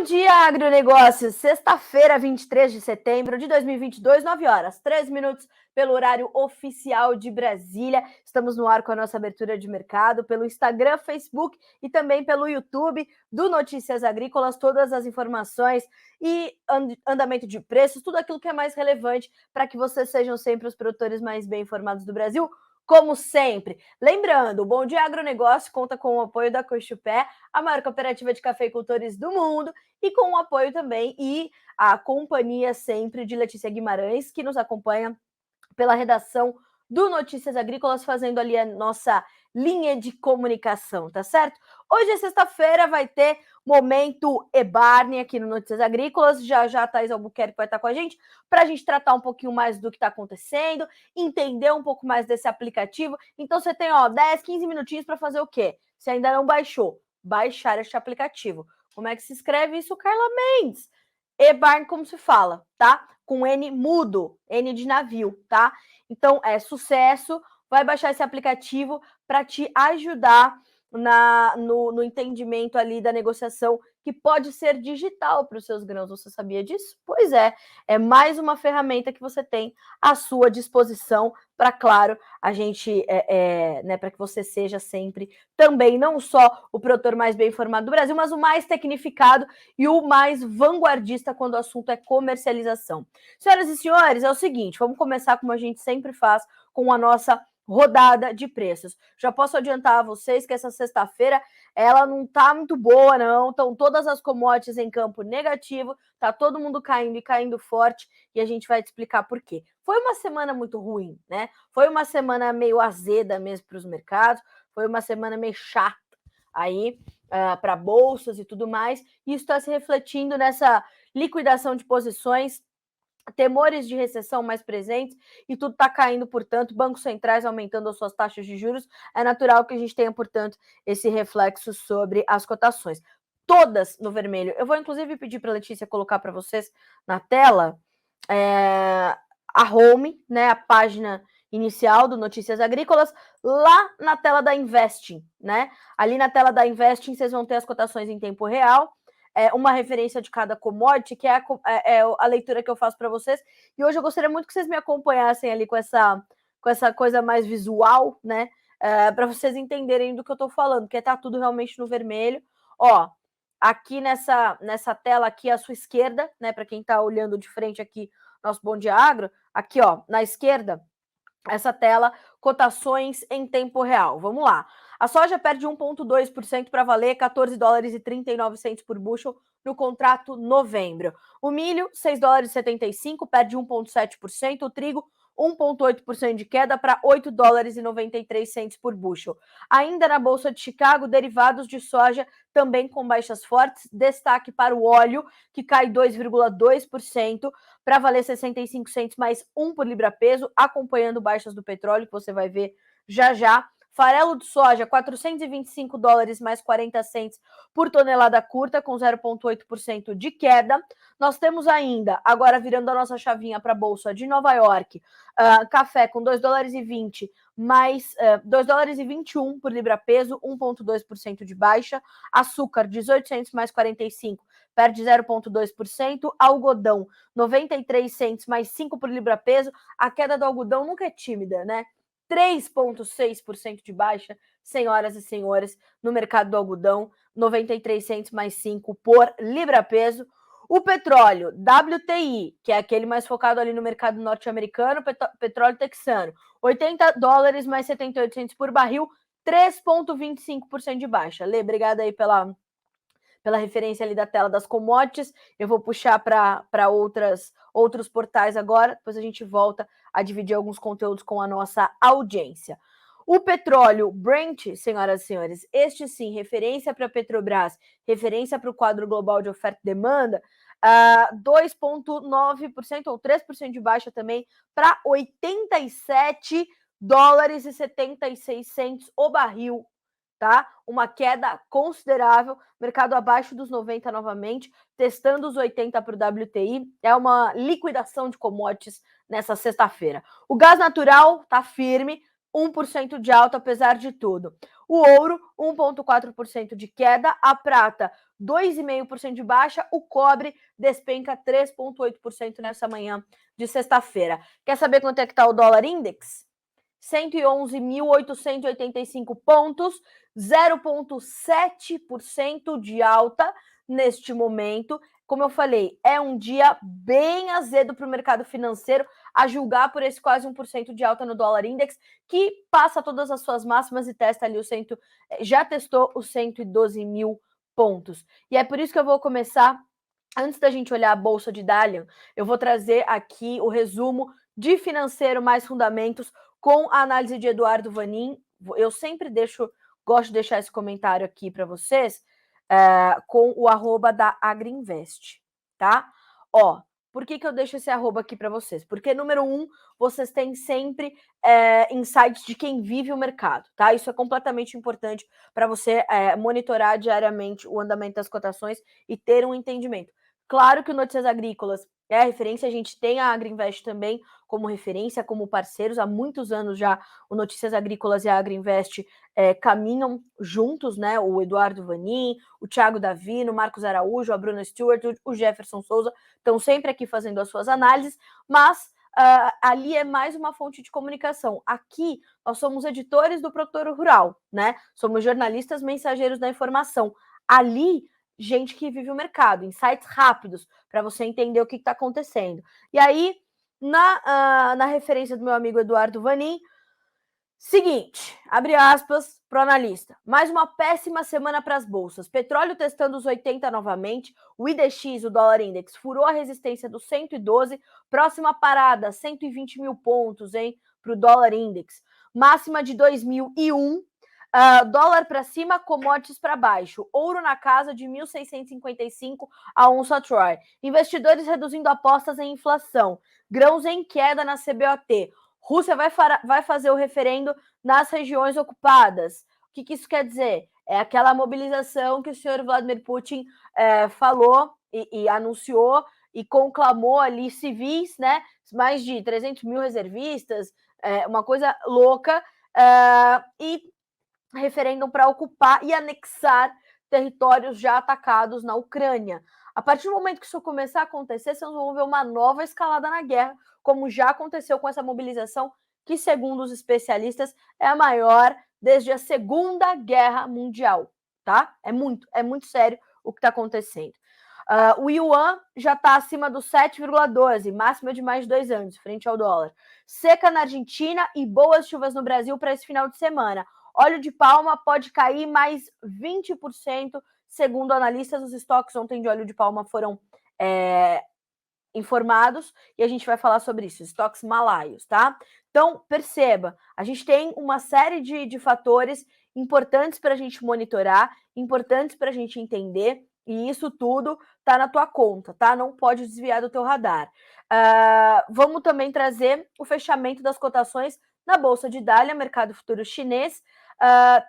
dia, agronegócios! Sexta-feira, 23 de setembro de 2022, 9 horas, 13 minutos pelo horário oficial de Brasília. Estamos no ar com a nossa abertura de mercado pelo Instagram, Facebook e também pelo YouTube do Notícias Agrícolas. Todas as informações e andamento de preços, tudo aquilo que é mais relevante para que vocês sejam sempre os produtores mais bem informados do Brasil. Como sempre, lembrando, o Bom Dia Agronegócio conta com o apoio da Cochupé, a maior cooperativa de cafeicultores do mundo, e com o apoio também e a companhia sempre de Letícia Guimarães, que nos acompanha pela redação do Notícias Agrícolas, fazendo ali a nossa linha de comunicação, tá certo? Hoje é sexta-feira, vai ter momento Ebarne aqui no Notícias Agrícolas. Já a Thaís Albuquerque vai estar com a gente para a gente tratar um pouquinho mais do que está acontecendo, entender um pouco mais desse aplicativo. Então você tem 10, 15 minutinhos para fazer o quê? Se ainda não baixou, baixar este aplicativo. Como é que se escreve isso, Carla Mendes? Ebarne, como se fala, tá? Com N mudo, N de navio, tá? Então, é sucesso. Vai baixar esse aplicativo para te ajudar no entendimento ali da negociação, que pode ser digital para os seus grãos. Você sabia disso? Pois é mais uma ferramenta que você tem à sua disposição para, claro, a gente, né, para que você seja sempre também não só o produtor mais bem informado do Brasil, mas o mais tecnificado e o mais vanguardista quando o assunto é comercialização. Senhoras e senhores, é o seguinte, vamos começar como a gente sempre faz, com a nossa rodada de preços. Já posso adiantar a vocês que essa sexta-feira ela não tá muito boa, não. Estão todas as commodities em campo negativo, tá todo mundo caindo e caindo forte, e a gente vai te explicar por quê. Foi uma semana muito ruim, né? Foi uma semana meio azeda mesmo para os mercados, foi uma semana meio chata aí para bolsas e tudo mais, e isso está se refletindo nessa liquidação de posições, temores de recessão mais presentes, e tudo está caindo, portanto, bancos centrais aumentando as suas taxas de juros, é natural que a gente tenha, portanto, esse reflexo sobre as cotações. Todas no vermelho. Eu vou, inclusive, pedir para a Letícia colocar para vocês na tela a home, né, a página inicial do Notícias Agrícolas, lá na tela da Investing, né? Ali na tela da Investing, vocês vão ter as cotações em tempo real, uma referência de cada commodity, que é a leitura que eu faço para vocês. E hoje eu gostaria muito que vocês me acompanhassem ali com essa coisa mais visual, né? Para vocês entenderem do que eu estou falando, porque tá tudo realmente no vermelho. Ó, aqui nessa tela aqui à sua esquerda, né? Para quem está olhando de frente aqui, nosso Bom Dia Agro, aqui, ó, na esquerda, essa tela, cotações em tempo real. Vamos lá. A soja perde 1,2% para valer $14,39 por bushel no contrato novembro. O milho, $6,75, perde 1,7%. O trigo, 1,8% de queda para $8,93 por bushel. Ainda na Bolsa de Chicago, derivados de soja também com baixas fortes. Destaque para o óleo, que cai 2,2% para valer 65 cents mais 1 por libra-peso, acompanhando baixas do petróleo, que você vai ver já. Farelo de soja, $425 mais 40 cents por tonelada curta, com 0,8% de queda. Nós temos ainda, agora virando a nossa chavinha para a Bolsa de Nova York, café com $2,20 mais $2,21 por libra-peso, 1,2% de baixa. Açúcar, 18 cents mais 45, perde 0,2%. Algodão, 93 cents mais 5 por libra-peso. A queda do algodão nunca é tímida, né? 3,6% de baixa, senhoras e senhores, no mercado do algodão, 93 cents mais 5 por libra-peso. O petróleo, WTI, que é aquele mais focado ali no mercado norte-americano, petróleo texano, $80 mais 78 cents por barril, 3,25% de baixa. Lê, obrigada aí pela referência ali da tela das commodities. Eu vou puxar para outros portais agora, depois a gente volta a dividir alguns conteúdos com a nossa audiência. O petróleo Brent, senhoras e senhores, este sim, referência para a Petrobras, referência para o quadro global de oferta e demanda, 2,9% ou 3% de baixa também para $87,76 o barril, tá? Uma queda considerável, mercado abaixo dos 90 novamente, testando os 80 para o WTI, é uma liquidação de commodities nessa sexta-feira. O gás natural tá firme, 1% de alta apesar de tudo. O ouro, 1,4% de queda. A prata, 2,5% de baixa, o cobre despenca 3,8% nessa manhã de sexta-feira. Quer saber quanto é que está o dólar index? 111.885 pontos, 0,7% de alta neste momento. Como eu falei, é um dia bem azedo para o mercado financeiro, a julgar por esse quase 1% de alta no dólar index, que passa todas as suas máximas e testa ali já testou os 112 mil pontos. E é por isso que eu vou começar, antes da gente olhar a bolsa de Dalian, eu vou trazer aqui o resumo de financeiro mais fundamentos com a análise de Eduardo Vanin. Eu sempre gosto de deixar esse comentário aqui para vocês, com o arroba da Agriinvest, tá? Ó, por que eu deixo esse arroba aqui para vocês? Porque, número 1, vocês têm sempre insights de quem vive o mercado, tá? Isso é completamente importante para você monitorar diariamente o andamento das cotações e ter um entendimento. Claro que o Notícias Agrícolas é a referência, a gente tem a Agriinvest também como referência, como parceiros. Há muitos anos já o Notícias Agrícolas e a Agriinvest caminham juntos, né? O Eduardo Vanin, o Thiago Davino, o Marcos Araújo, a Bruna Stewart, o Jefferson Souza, estão sempre aqui fazendo as suas análises, mas ali é mais uma fonte de comunicação. Aqui nós somos editores do Produtor Rural, né? Somos jornalistas mensageiros da informação. Ali, gente que vive o mercado, insights rápidos para você entender o que está acontecendo. E aí, na referência do meu amigo Eduardo Vanin, seguinte, abre aspas para o analista. Mais uma péssima semana para as bolsas. Petróleo testando os 80 novamente. O IDX, o dólar index, furou a resistência dos 112. Próxima parada, 120 mil pontos, hein, para o dólar index. Máxima de 2001. Dólar para cima, commodities para baixo. Ouro na casa de 1.655 a onça Troy. Investidores reduzindo apostas em inflação. Grãos em queda na CBOT. Rússia vai fazer o referendo nas regiões ocupadas. O que isso quer dizer? É aquela mobilização que o senhor Vladimir Putin falou e anunciou e conclamou ali civis, né? Mais de 300 mil reservistas, uma coisa louca, e referendo para ocupar e anexar territórios já atacados na Ucrânia. A partir do momento que isso começar a acontecer, vocês vão ver uma nova escalada na guerra, como já aconteceu com essa mobilização, que, segundo os especialistas, é a maior desde a Segunda Guerra Mundial, tá? É muito sério o que está acontecendo. O yuan já está acima do 7,12, máxima de mais de 2 anos, frente ao dólar. Seca na Argentina e boas chuvas no Brasil para esse final de semana. Óleo de palma pode cair mais 20%, segundo analistas. Os estoques ontem de óleo de palma foram informados e a gente vai falar sobre isso, estoques malaios, tá? Então, perceba, a gente tem uma série de fatores importantes para a gente monitorar, importantes para a gente entender, e isso tudo tá na tua conta, tá? Não pode desviar do teu radar. Vamos também trazer o fechamento das cotações na Bolsa de Dalian, mercado futuro chinês,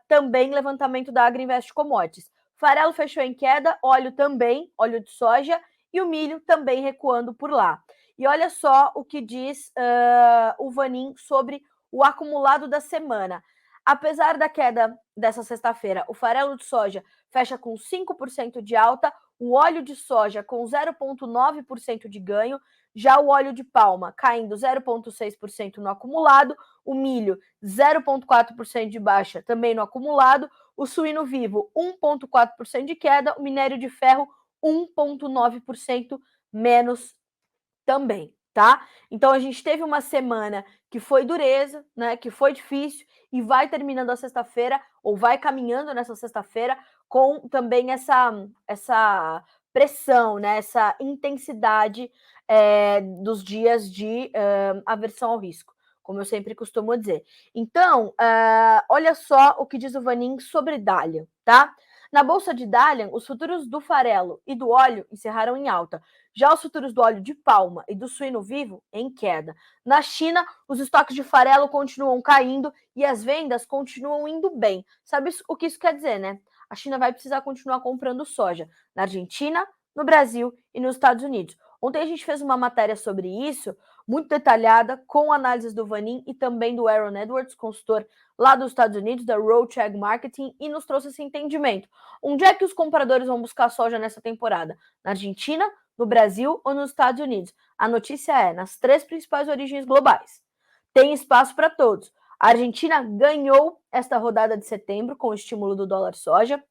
também levantamento da Agriinvest Commodities. Farelo fechou em queda, óleo também, óleo de soja, e o milho também recuando por lá. E olha só o que diz o Vanin sobre o acumulado da semana. Apesar da queda dessa sexta-feira, o farelo de soja fecha com 5% de alta, o óleo de soja com 0,9% de ganho, já o óleo de palma caindo 0,6% no acumulado, o milho 0,4% de baixa também no acumulado, o suíno vivo 1,4% de queda, o minério de ferro 1,9% menos também, tá? Então a gente teve uma semana que foi dureza, né? Que foi difícil e vai terminando a sexta-feira, ou vai caminhando nessa sexta-feira, com também essa pressão, né? Essa intensidade dos dias de aversão ao risco, como eu sempre costumo dizer. Então, olha só o que diz o Vanin sobre Dalian, tá? Na bolsa de Dalian, os futuros do farelo e do óleo encerraram em alta. Já os futuros do óleo de palma e do suíno vivo em queda. Na China, os estoques de farelo continuam caindo e as vendas continuam indo bem. Sabe o que isso quer dizer, né? A China vai precisar continuar comprando soja na Argentina, no Brasil e nos Estados Unidos. Ontem a gente fez uma matéria sobre isso, muito detalhada, com análises do Vanin e também do Aaron Edwards, consultor lá dos Estados Unidos, da Roadcheck Marketing, e nos trouxe esse entendimento. Onde é que os compradores vão buscar soja nessa temporada? Na Argentina, no Brasil ou nos Estados Unidos? A notícia é, nas 3 principais origens globais. Tem espaço para todos. A Argentina ganhou esta rodada de setembro com o estímulo do dólar soja.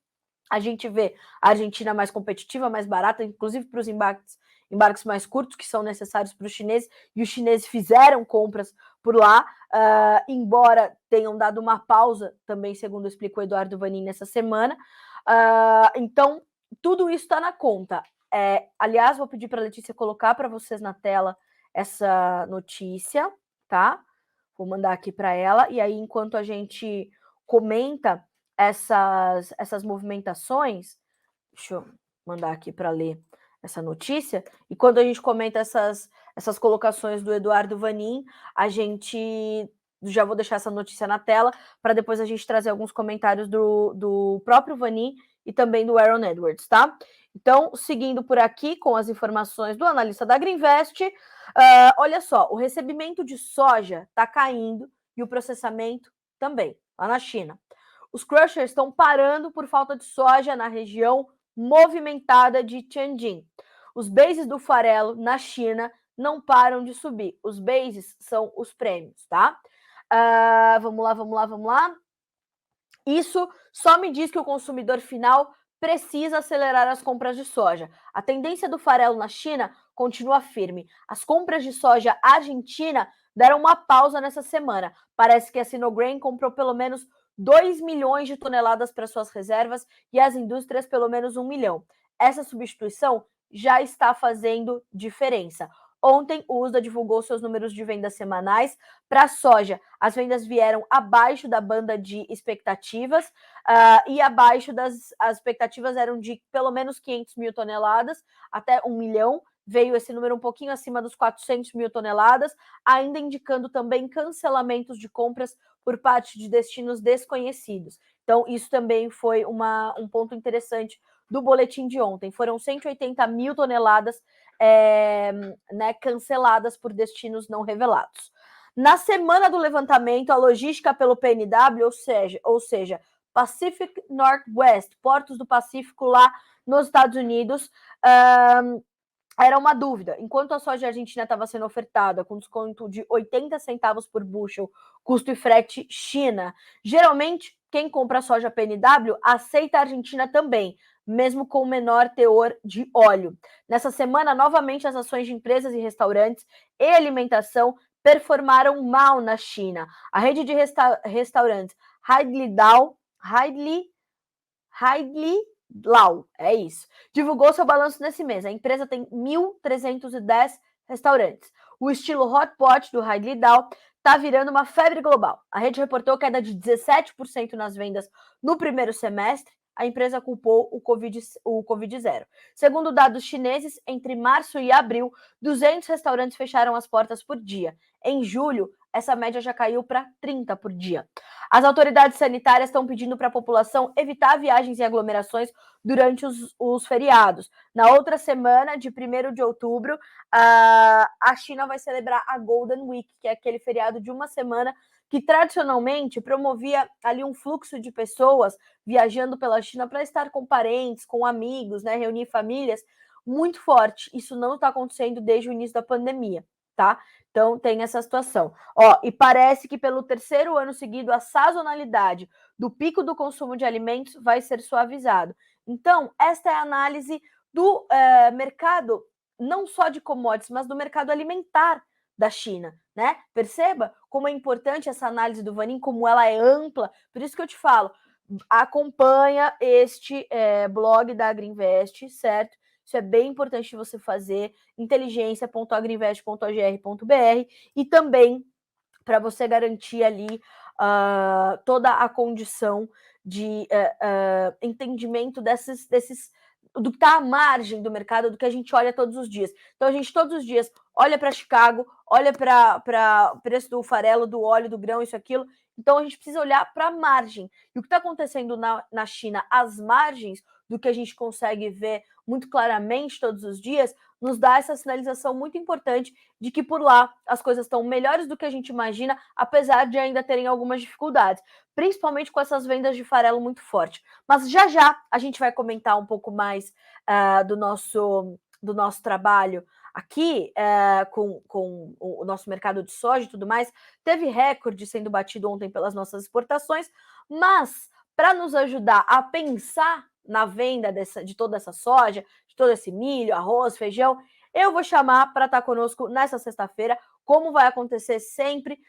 A gente vê a Argentina mais competitiva, mais barata, inclusive para os embarques mais curtos que são necessários para os chineses, e os chineses fizeram compras por lá, embora tenham dado uma pausa também, segundo explicou Eduardo Vanin nessa semana. Então, tudo isso está na conta. Aliás, vou pedir para a Letícia colocar para vocês na tela essa notícia, tá? Vou mandar aqui para ela, e aí, enquanto a gente comenta essas movimentações, deixa eu mandar aqui para ler essa notícia, e quando a gente comenta essas colocações do Eduardo Vanin, a gente já vou deixar essa notícia na tela, para depois a gente trazer alguns comentários do próprio Vanin e também do Aaron Edwards, tá? Então, seguindo por aqui com as informações do analista da Agriinvest, olha só, o recebimento de soja está caindo e o processamento também, lá na China. Os crushers estão parando por falta de soja na região movimentada de Tianjin. Os bases do farelo na China não param de subir. Os bases são os prêmios, tá? Vamos lá. Isso só me diz que o consumidor final precisa acelerar as compras de soja. A tendência do farelo na China continua firme. As compras de soja argentina deram uma pausa nessa semana. Parece que a Sinograin comprou pelo menos 2 milhões de toneladas para suas reservas e as indústrias pelo menos 1 milhão. Essa substituição já está fazendo diferença. Ontem, o USDA divulgou seus números de vendas semanais para a soja. As vendas vieram abaixo da banda de expectativas e abaixo as expectativas eram de pelo menos 500 mil toneladas, até 1 milhão. Veio esse número um pouquinho acima dos 400 mil toneladas, ainda indicando também cancelamentos de compras por parte de destinos desconhecidos. Então, isso também foi um ponto interessante do boletim de ontem. Foram 180 mil toneladas canceladas por destinos não revelados. Na semana do levantamento, a logística pelo PNW, ou seja, Pacific Northwest, portos do Pacífico lá nos Estados Unidos, era uma dúvida. Enquanto a soja argentina estava sendo ofertada com desconto de 80 centavos por bushel, custo e frete China, geralmente quem compra soja PNW aceita a Argentina também, mesmo com menor teor de óleo. Nessa semana, novamente, as ações de empresas e restaurantes e alimentação performaram mal na China. A rede de restaurantes Haidilao, é isso, divulgou seu balanço nesse mês. A empresa tem 1.310 restaurantes. O estilo hot pot do Haidilao está virando uma febre global. A rede reportou queda de 17% nas vendas no primeiro semestre. A empresa culpou o Covid-0. Segundo dados chineses, entre março e abril, 200 restaurantes fecharam as portas por dia. Em julho, essa média já caiu para 30 por dia. As autoridades sanitárias estão pedindo para a população evitar viagens e aglomerações durante os feriados. Na outra semana, de 1º de outubro, a China vai celebrar a Golden Week, que é aquele feriado de uma semana que tradicionalmente promovia ali um fluxo de pessoas viajando pela China para estar com parentes, com amigos, né, reunir famílias, muito forte. Isso não está acontecendo desde o início da pandemia, tá? Então, tem essa situação. E parece que pelo 3º ano seguido, a sazonalidade do pico do consumo de alimentos vai ser suavizado. Então, esta é a análise do mercado, não só de commodities, mas do mercado alimentar da China, né? Perceba como é importante essa análise do Vanin, como ela é ampla. Por isso que eu te falo, acompanha este blog da Agriinvest, certo? Isso é bem importante de você fazer, inteligência.agriinvest.gr.br, e também para você garantir ali toda a condição de entendimento do que está à margem do mercado, do que a gente olha todos os dias. Então, a gente todos os dias olha para Chicago, olha para o preço do farelo, do óleo, do grão, isso, aquilo. Então, a gente precisa olhar para a margem. E o que está acontecendo na China, as margens do que a gente consegue ver muito claramente todos os dias, nos dá essa sinalização muito importante de que por lá as coisas estão melhores do que a gente imagina, apesar de ainda terem algumas dificuldades, principalmente com essas vendas de farelo muito forte. Mas já já a gente vai comentar um pouco mais do nosso trabalho aqui com o nosso mercado de soja e tudo mais. Teve recorde sendo batido ontem pelas nossas exportações, mas para nos ajudar a pensar na venda de toda essa soja, de todo esse milho, arroz, feijão, eu vou chamar para estar conosco nessa sexta-feira, como vai acontecer sempre,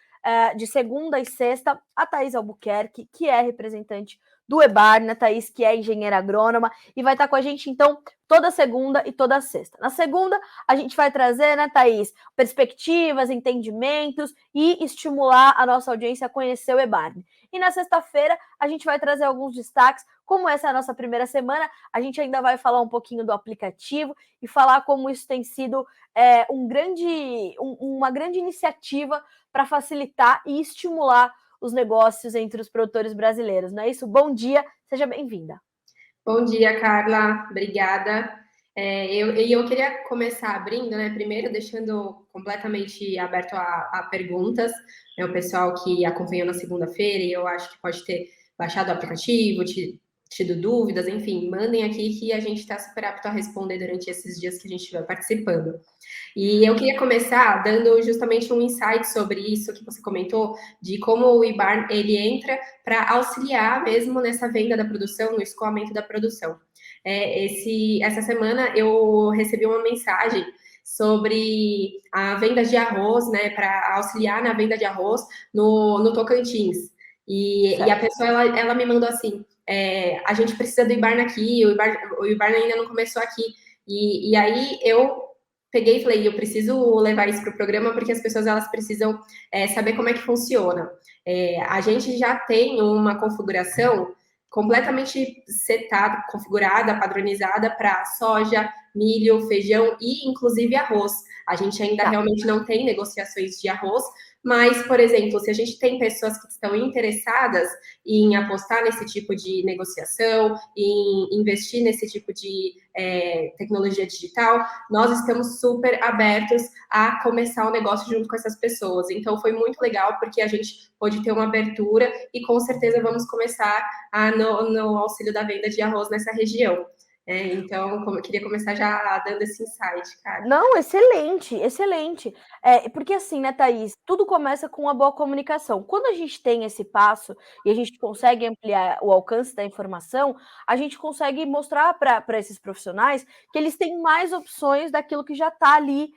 de segunda e sexta, a Thaís Albuquerque, que é representante do EBARNE, né, Thaís, que é engenheira agrônoma, e vai estar com a gente, então, toda segunda e toda sexta. Na segunda, a gente vai trazer, né, Thaís, perspectivas, entendimentos e estimular a nossa audiência a conhecer o EBARNE. E na sexta-feira, a gente vai trazer alguns destaques. Como essa é a nossa primeira semana, a gente ainda vai falar um pouquinho do aplicativo e falar como isso tem sido uma grande iniciativa para facilitar e estimular os negócios entre os produtores brasileiros, não é isso? Bom dia, seja bem-vinda. Bom dia, Carla, obrigada. Eu queria começar abrindo, né, primeiro deixando completamente aberto a perguntas, né, o pessoal que acompanhou na segunda-feira e eu acho que pode ter baixado o aplicativo, tido dúvidas, enfim, mandem aqui que a gente está super apto a responder durante esses dias que a gente estiver participando. E eu queria começar dando justamente um insight sobre isso que você comentou, de como o IBAR ele entra para auxiliar mesmo nessa venda da produção, no escoamento da produção. Essa semana eu recebi uma mensagem sobre a venda de arroz, né, para auxiliar na venda de arroz no Tocantins. E a pessoa, ela me mandou assim, a gente precisa do IBARN aqui, o IBARN ainda não começou aqui. E aí eu peguei e falei, eu preciso levar isso para o programa porque as pessoas elas precisam saber como é que funciona. A gente já tem uma configuração completamente setada, configurada, padronizada para soja, milho, feijão e inclusive arroz. A gente ainda realmente não tem negociações de arroz, mas, por exemplo, se a gente tem pessoas que estão interessadas em apostar nesse tipo de negociação, em investir nesse tipo de tecnologia digital, nós estamos super abertos a começar o negócio junto com essas pessoas. Então, foi muito legal, porque a gente pôde ter uma abertura e, com certeza, vamos começar no auxílio da venda de arroz nessa região. Então, eu queria começar já dando esse insight, cara. Não, excelente, excelente. Porque assim, né, Thaís, tudo começa com uma boa comunicação. Quando a gente tem esse passo e a gente consegue ampliar o alcance da informação, a gente consegue mostrar para esses profissionais que eles têm mais opções daquilo que já está ali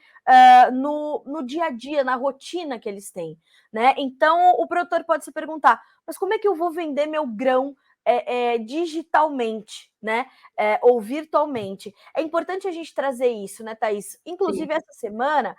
no dia a dia, na rotina que eles têm, né? Então, o produtor pode se perguntar, mas como é que eu vou vender meu grão digitalmente, né? Ou virtualmente? É importante a gente trazer isso, né, Thaís? Inclusive, essa semana,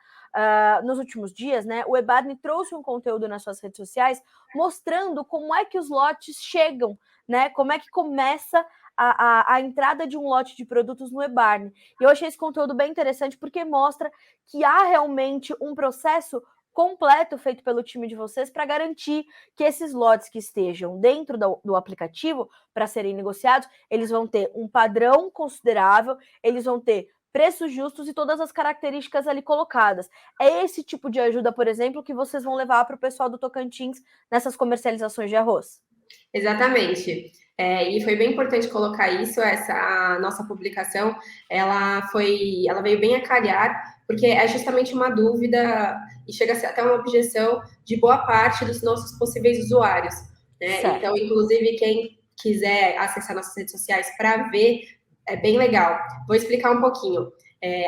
nos últimos dias, né, o EBARNE trouxe um conteúdo nas suas redes sociais mostrando como é que os lotes chegam, né? Como é que começa a entrada de um lote de produtos no EBARNE. E eu achei esse conteúdo bem interessante porque mostra que há realmente um processo completo feito pelo time de vocês para garantir que esses lotes que estejam dentro do aplicativo para serem negociados, eles vão ter um padrão considerável, eles vão ter preços justos e todas as características ali colocadas. É esse tipo de ajuda, por exemplo, que vocês vão levar para o pessoal do Tocantins nessas comercializações de arroz? Exatamente. E foi bem importante colocar isso, a nossa publicação, ela veio bem a calhar, porque é justamente uma dúvida e chega a ser até uma objeção de boa parte dos nossos possíveis usuários, né? Então, inclusive, quem quiser acessar nossas redes sociais para ver, é bem legal. Vou explicar um pouquinho.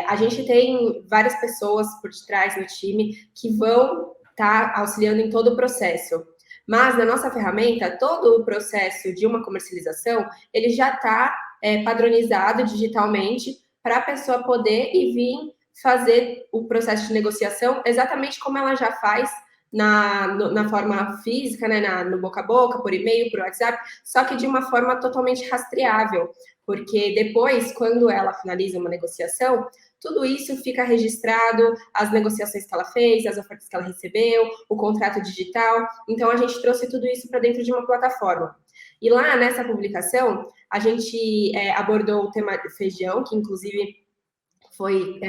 A gente tem várias pessoas por detrás no time que vão estar auxiliando em todo o processo. Mas na nossa ferramenta, todo o processo de uma comercialização, ele já está padronizado digitalmente para a pessoa poder e vir fazer o processo de negociação exatamente como ela já faz na forma física, né, no boca a boca, por e-mail, por WhatsApp, só que de uma forma totalmente rastreável, porque depois, quando ela finaliza uma negociação, tudo isso fica registrado, as negociações que ela fez, as ofertas que ela recebeu, o contrato digital. Então, a gente trouxe tudo isso para dentro de uma plataforma. E lá, nessa publicação, a gente abordou o tema feijão, que inclusive foi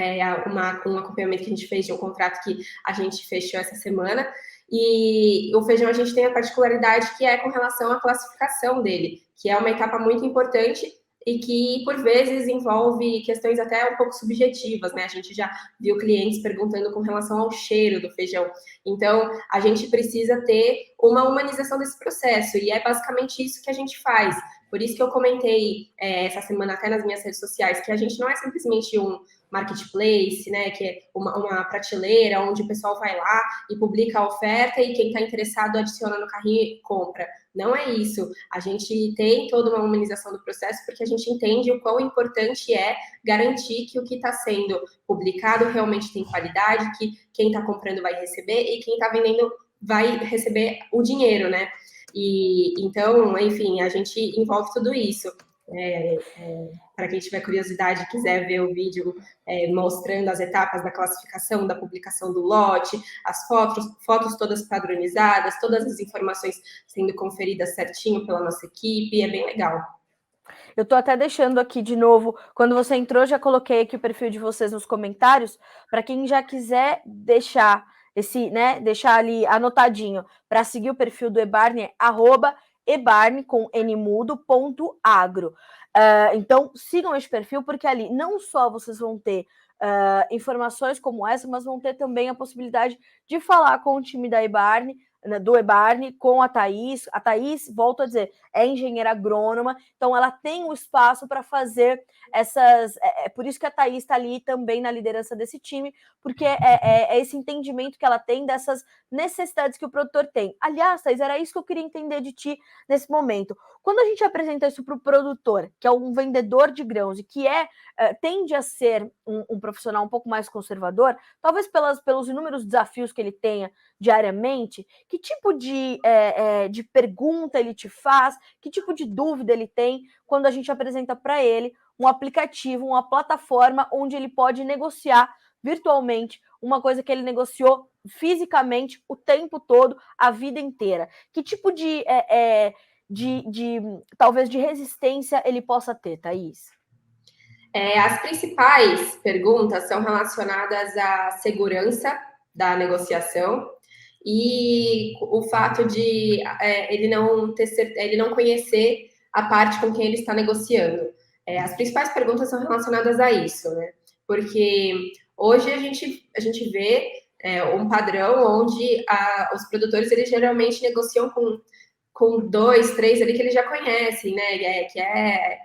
um acompanhamento que a gente fez de um contrato que a gente fechou essa semana. E o feijão a gente tem a particularidade que é com relação à classificação dele, que é uma etapa muito importante e que, por vezes, envolve questões até um pouco subjetivas, né? A gente já viu clientes perguntando com relação ao cheiro do feijão. Então, a gente precisa ter uma humanização desse processo, e é basicamente isso que a gente faz. Por isso que eu comentei essa semana até nas minhas redes sociais, que a gente não é simplesmente um marketplace, né, que é uma prateleira onde o pessoal vai lá e publica a oferta e quem está interessado adiciona no carrinho e compra. Não é isso. A gente tem toda uma humanização do processo porque a gente entende o quão importante é garantir que o que está sendo publicado realmente tem qualidade, que quem está comprando vai receber e quem está vendendo vai receber o dinheiro, né? E então, enfim, a gente envolve tudo isso. Para quem tiver curiosidade e quiser ver o vídeo mostrando as etapas da classificação, da publicação do lote, as fotos todas padronizadas, todas as informações sendo conferidas certinho pela nossa equipe, é bem legal. Eu estou até deixando aqui de novo, quando você entrou, já coloquei aqui o perfil de vocês nos comentários, para quem já quiser deixar deixar ali anotadinho para seguir o perfil do eBarne, @ebarne com nmudo.agro. Então, sigam esse perfil, porque ali não só vocês vão ter informações como essa, mas vão ter também a possibilidade de falar com o time da eBarne, do eBarne, com a Thaís. A Thaís, volto a dizer, é engenheira agrônoma, então ela tem o espaço para fazer essas... É por isso que a Thaís está ali também na liderança desse time, porque é esse entendimento que ela tem dessas necessidades que o produtor tem. Aliás, Thaís, era isso que eu queria entender de ti nesse momento. Quando a gente apresenta isso para o produtor, que é um vendedor de grãos e que tende a ser um profissional um pouco mais conservador, talvez pelos inúmeros desafios que ele tenha diariamente, que tipo de pergunta ele te faz, que tipo de dúvida ele tem quando a gente apresenta para ele um aplicativo, uma plataforma onde ele pode negociar virtualmente uma coisa que ele negociou fisicamente o tempo todo, a vida inteira. Que tipo talvez de resistência ele possa ter, Thaís? As principais perguntas são relacionadas à segurança da negociação e o fato de ele não conhecer a parte com quem ele está negociando. As principais perguntas são relacionadas a isso, né? Porque hoje a gente vê um padrão onde os produtores eles geralmente negociam com 2, 3 ali que eles já conhecem, né?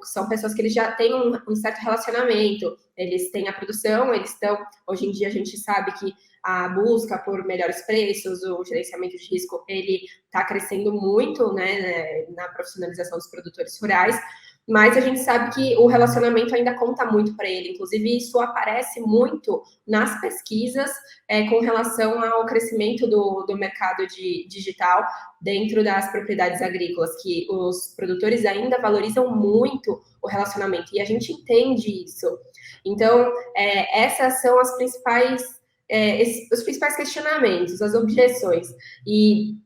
São pessoas que eles já têm um certo relacionamento, eles têm a produção, eles estão... Hoje em dia a gente sabe que a busca por melhores preços, o gerenciamento de risco, ele está crescendo muito, né, na profissionalização dos produtores rurais, mas a gente sabe que o relacionamento ainda conta muito para ele. Inclusive, isso aparece muito nas pesquisas com relação ao crescimento do mercado digital dentro das propriedades agrícolas, que os produtores ainda valorizam muito o relacionamento, e a gente entende isso. Então, essas são os principais questionamentos, as objeções. E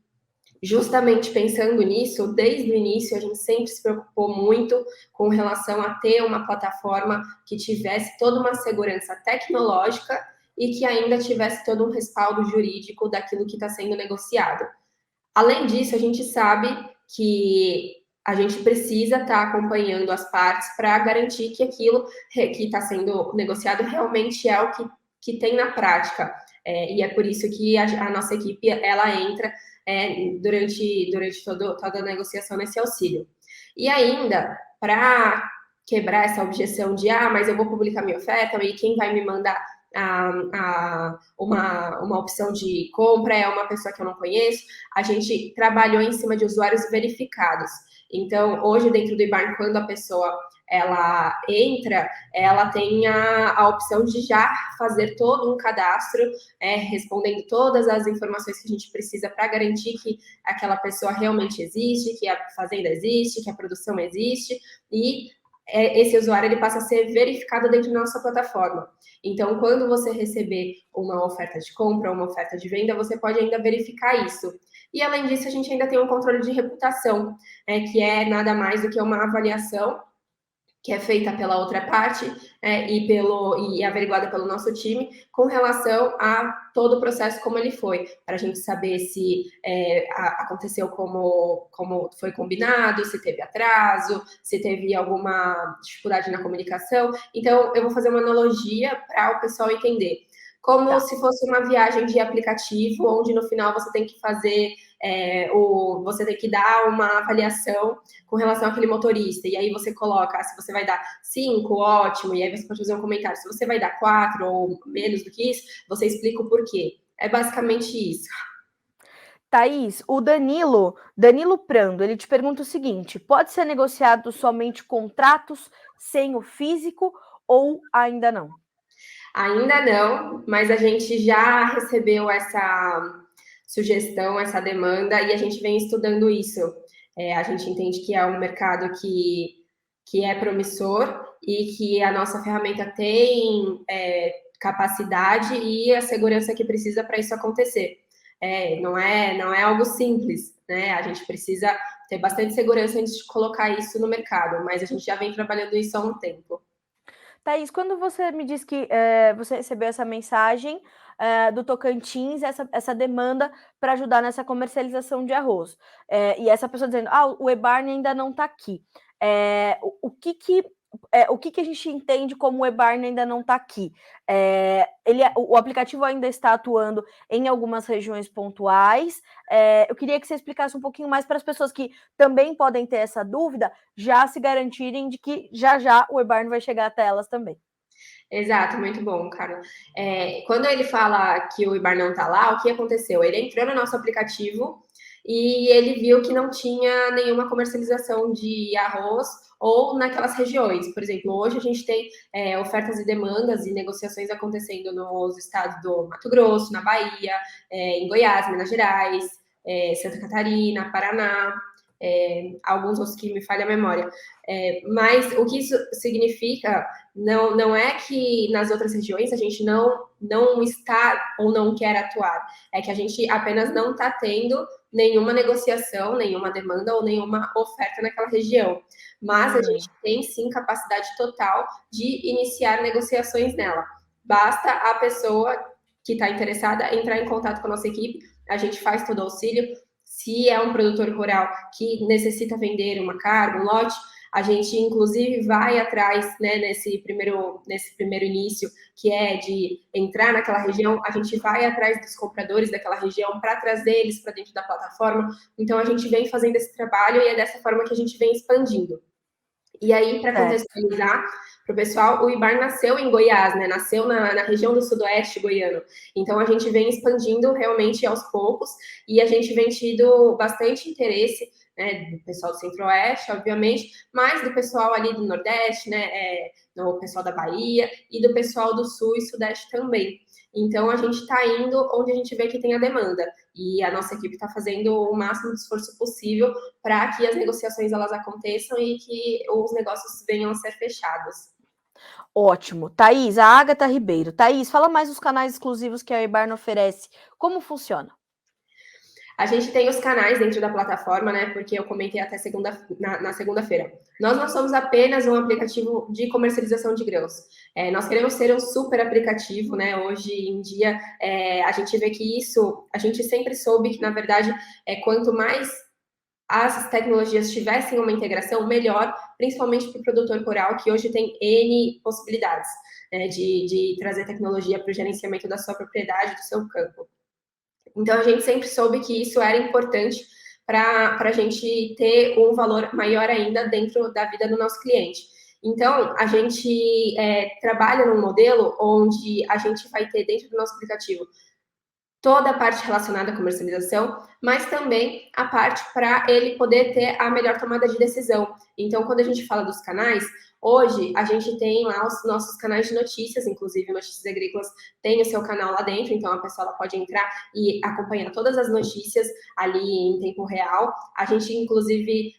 justamente pensando nisso, desde o início, a gente sempre se preocupou muito com relação a ter uma plataforma que tivesse toda uma segurança tecnológica e que ainda tivesse todo um respaldo jurídico daquilo que está sendo negociado. Além disso, a gente sabe que a gente precisa estar acompanhando as partes para garantir que aquilo que está sendo negociado realmente é o que tem na prática. E é por isso que a nossa equipe ela entra durante toda a negociação nesse auxílio. E ainda, para quebrar essa objeção de mas eu vou publicar minha oferta e quem vai me mandar uma opção de compra é uma pessoa que eu não conheço, a gente trabalhou em cima de usuários verificados. Então, hoje, dentro do eBarne, quando a pessoa ela entra, ela tem a opção de já fazer todo um cadastro, respondendo todas as informações que a gente precisa para garantir que aquela pessoa realmente existe, que a fazenda existe, que a produção existe, e esse usuário ele passa a ser verificado dentro da nossa plataforma. Então, quando você receber uma oferta de compra, uma oferta de venda, você pode ainda verificar isso. E, além disso, a gente ainda tem um controle de reputação, que é nada mais do que uma avaliação que é feita pela outra parte e averiguada pelo nosso time, com relação a todo o processo como ele foi, para a gente saber se aconteceu como foi combinado, se teve atraso, se teve alguma dificuldade na comunicação. Então, eu vou fazer uma analogia para o pessoal entender. Como se fosse uma viagem de aplicativo, onde no final você tem que fazer você tem que dar uma avaliação com relação àquele motorista, e aí você coloca, se você vai dar 5, ótimo, e aí você pode fazer um comentário, se você vai dar 4 ou menos do que isso, você explica o porquê. É basicamente isso. Thaís, o Danilo Prando, ele te pergunta o seguinte: pode ser negociado somente contratos sem o físico ou ainda não? Ainda não, mas a gente já recebeu essa sugestão, essa demanda, e a gente vem estudando isso. A gente entende que é um mercado que é promissor e que a nossa ferramenta tem capacidade e a segurança que precisa para isso acontecer. Não é algo simples, né? A gente precisa ter bastante segurança antes de colocar isso no mercado, mas a gente já vem trabalhando isso há um tempo. Thaís, quando você me diz que você recebeu essa mensagem do Tocantins, essa demanda para ajudar nessa comercialização de arroz, e essa pessoa dizendo, o Ebarne ainda não está aqui. O que a gente entende como o Ebarne ainda não está aqui? O aplicativo ainda está atuando em algumas regiões pontuais. Eu queria que você explicasse um pouquinho mais para as pessoas que também podem ter essa dúvida, já se garantirem de que já o Ebarne vai chegar até elas também. Exato, muito bom, Carla. Quando ele fala que o Ibar não está lá, o que aconteceu? Ele entrou no nosso aplicativo e ele viu que não tinha nenhuma comercialização de arroz ou naquelas regiões. Por exemplo, hoje a gente tem ofertas e demandas e negociações acontecendo nos estados do Mato Grosso, na Bahia, em Goiás, Minas Gerais, Santa Catarina, Paraná, alguns outros que me falha a memória. Mas o que isso significa não é que nas outras regiões a gente não está ou não quer atuar, é que a gente apenas não está tendo nenhuma negociação, nenhuma demanda ou nenhuma oferta naquela região. Mas a gente tem sim capacidade total de iniciar negociações nela. Basta a pessoa que está interessada entrar em contato com a nossa equipe, a gente faz todo o auxílio. Se é um produtor rural que necessita vender uma carga, um lote, a gente, inclusive, vai atrás, né, nesse primeiro início, que é de entrar naquela região, a gente vai atrás dos compradores daquela região para trazer eles para dentro da plataforma. Então, a gente vem fazendo esse trabalho e é dessa forma que a gente vem expandindo. E aí, para contextualizar para o pessoal, o Ibar nasceu em Goiás, né? Nasceu na região do sudoeste goiano. Então, a gente vem expandindo realmente aos poucos e a gente vem tido bastante interesse, né, do pessoal do centro-oeste, obviamente, mas do pessoal ali do nordeste, né, do pessoal da Bahia e do pessoal do sul e sudeste também. Então, a gente está indo onde a gente vê que tem a demanda. E a nossa equipe está fazendo o máximo de esforço possível para que as negociações elas aconteçam e que os negócios venham a ser fechados. Ótimo. Thaís, a Agatha Ribeiro. Thaís, fala mais dos canais exclusivos que a Ebarne oferece. Como funciona? A gente tem os canais dentro da plataforma, né? Porque eu comentei até na segunda-feira. Nós não somos apenas um aplicativo de comercialização de grãos. Nós queremos ser um super aplicativo, né? Hoje em dia, a gente vê que a gente sempre soube que, na verdade, quanto mais as tecnologias tivessem uma integração, melhor, principalmente para o produtor rural, que hoje tem N possibilidades, né, de trazer tecnologia para o gerenciamento da sua propriedade, do seu campo. Então, a gente sempre soube que isso era importante para a gente ter um valor maior ainda dentro da vida do nosso cliente. Então, a gente trabalha num modelo onde a gente vai ter dentro do nosso aplicativo toda a parte relacionada à comercialização, mas também a parte para ele poder ter a melhor tomada de decisão. Então, quando a gente fala dos canais, hoje a gente tem lá os nossos canais de notícias, inclusive Notícias Agrícolas tem o seu canal lá dentro, então a pessoa pode entrar e acompanhar todas as notícias ali em tempo real. A gente, inclusive,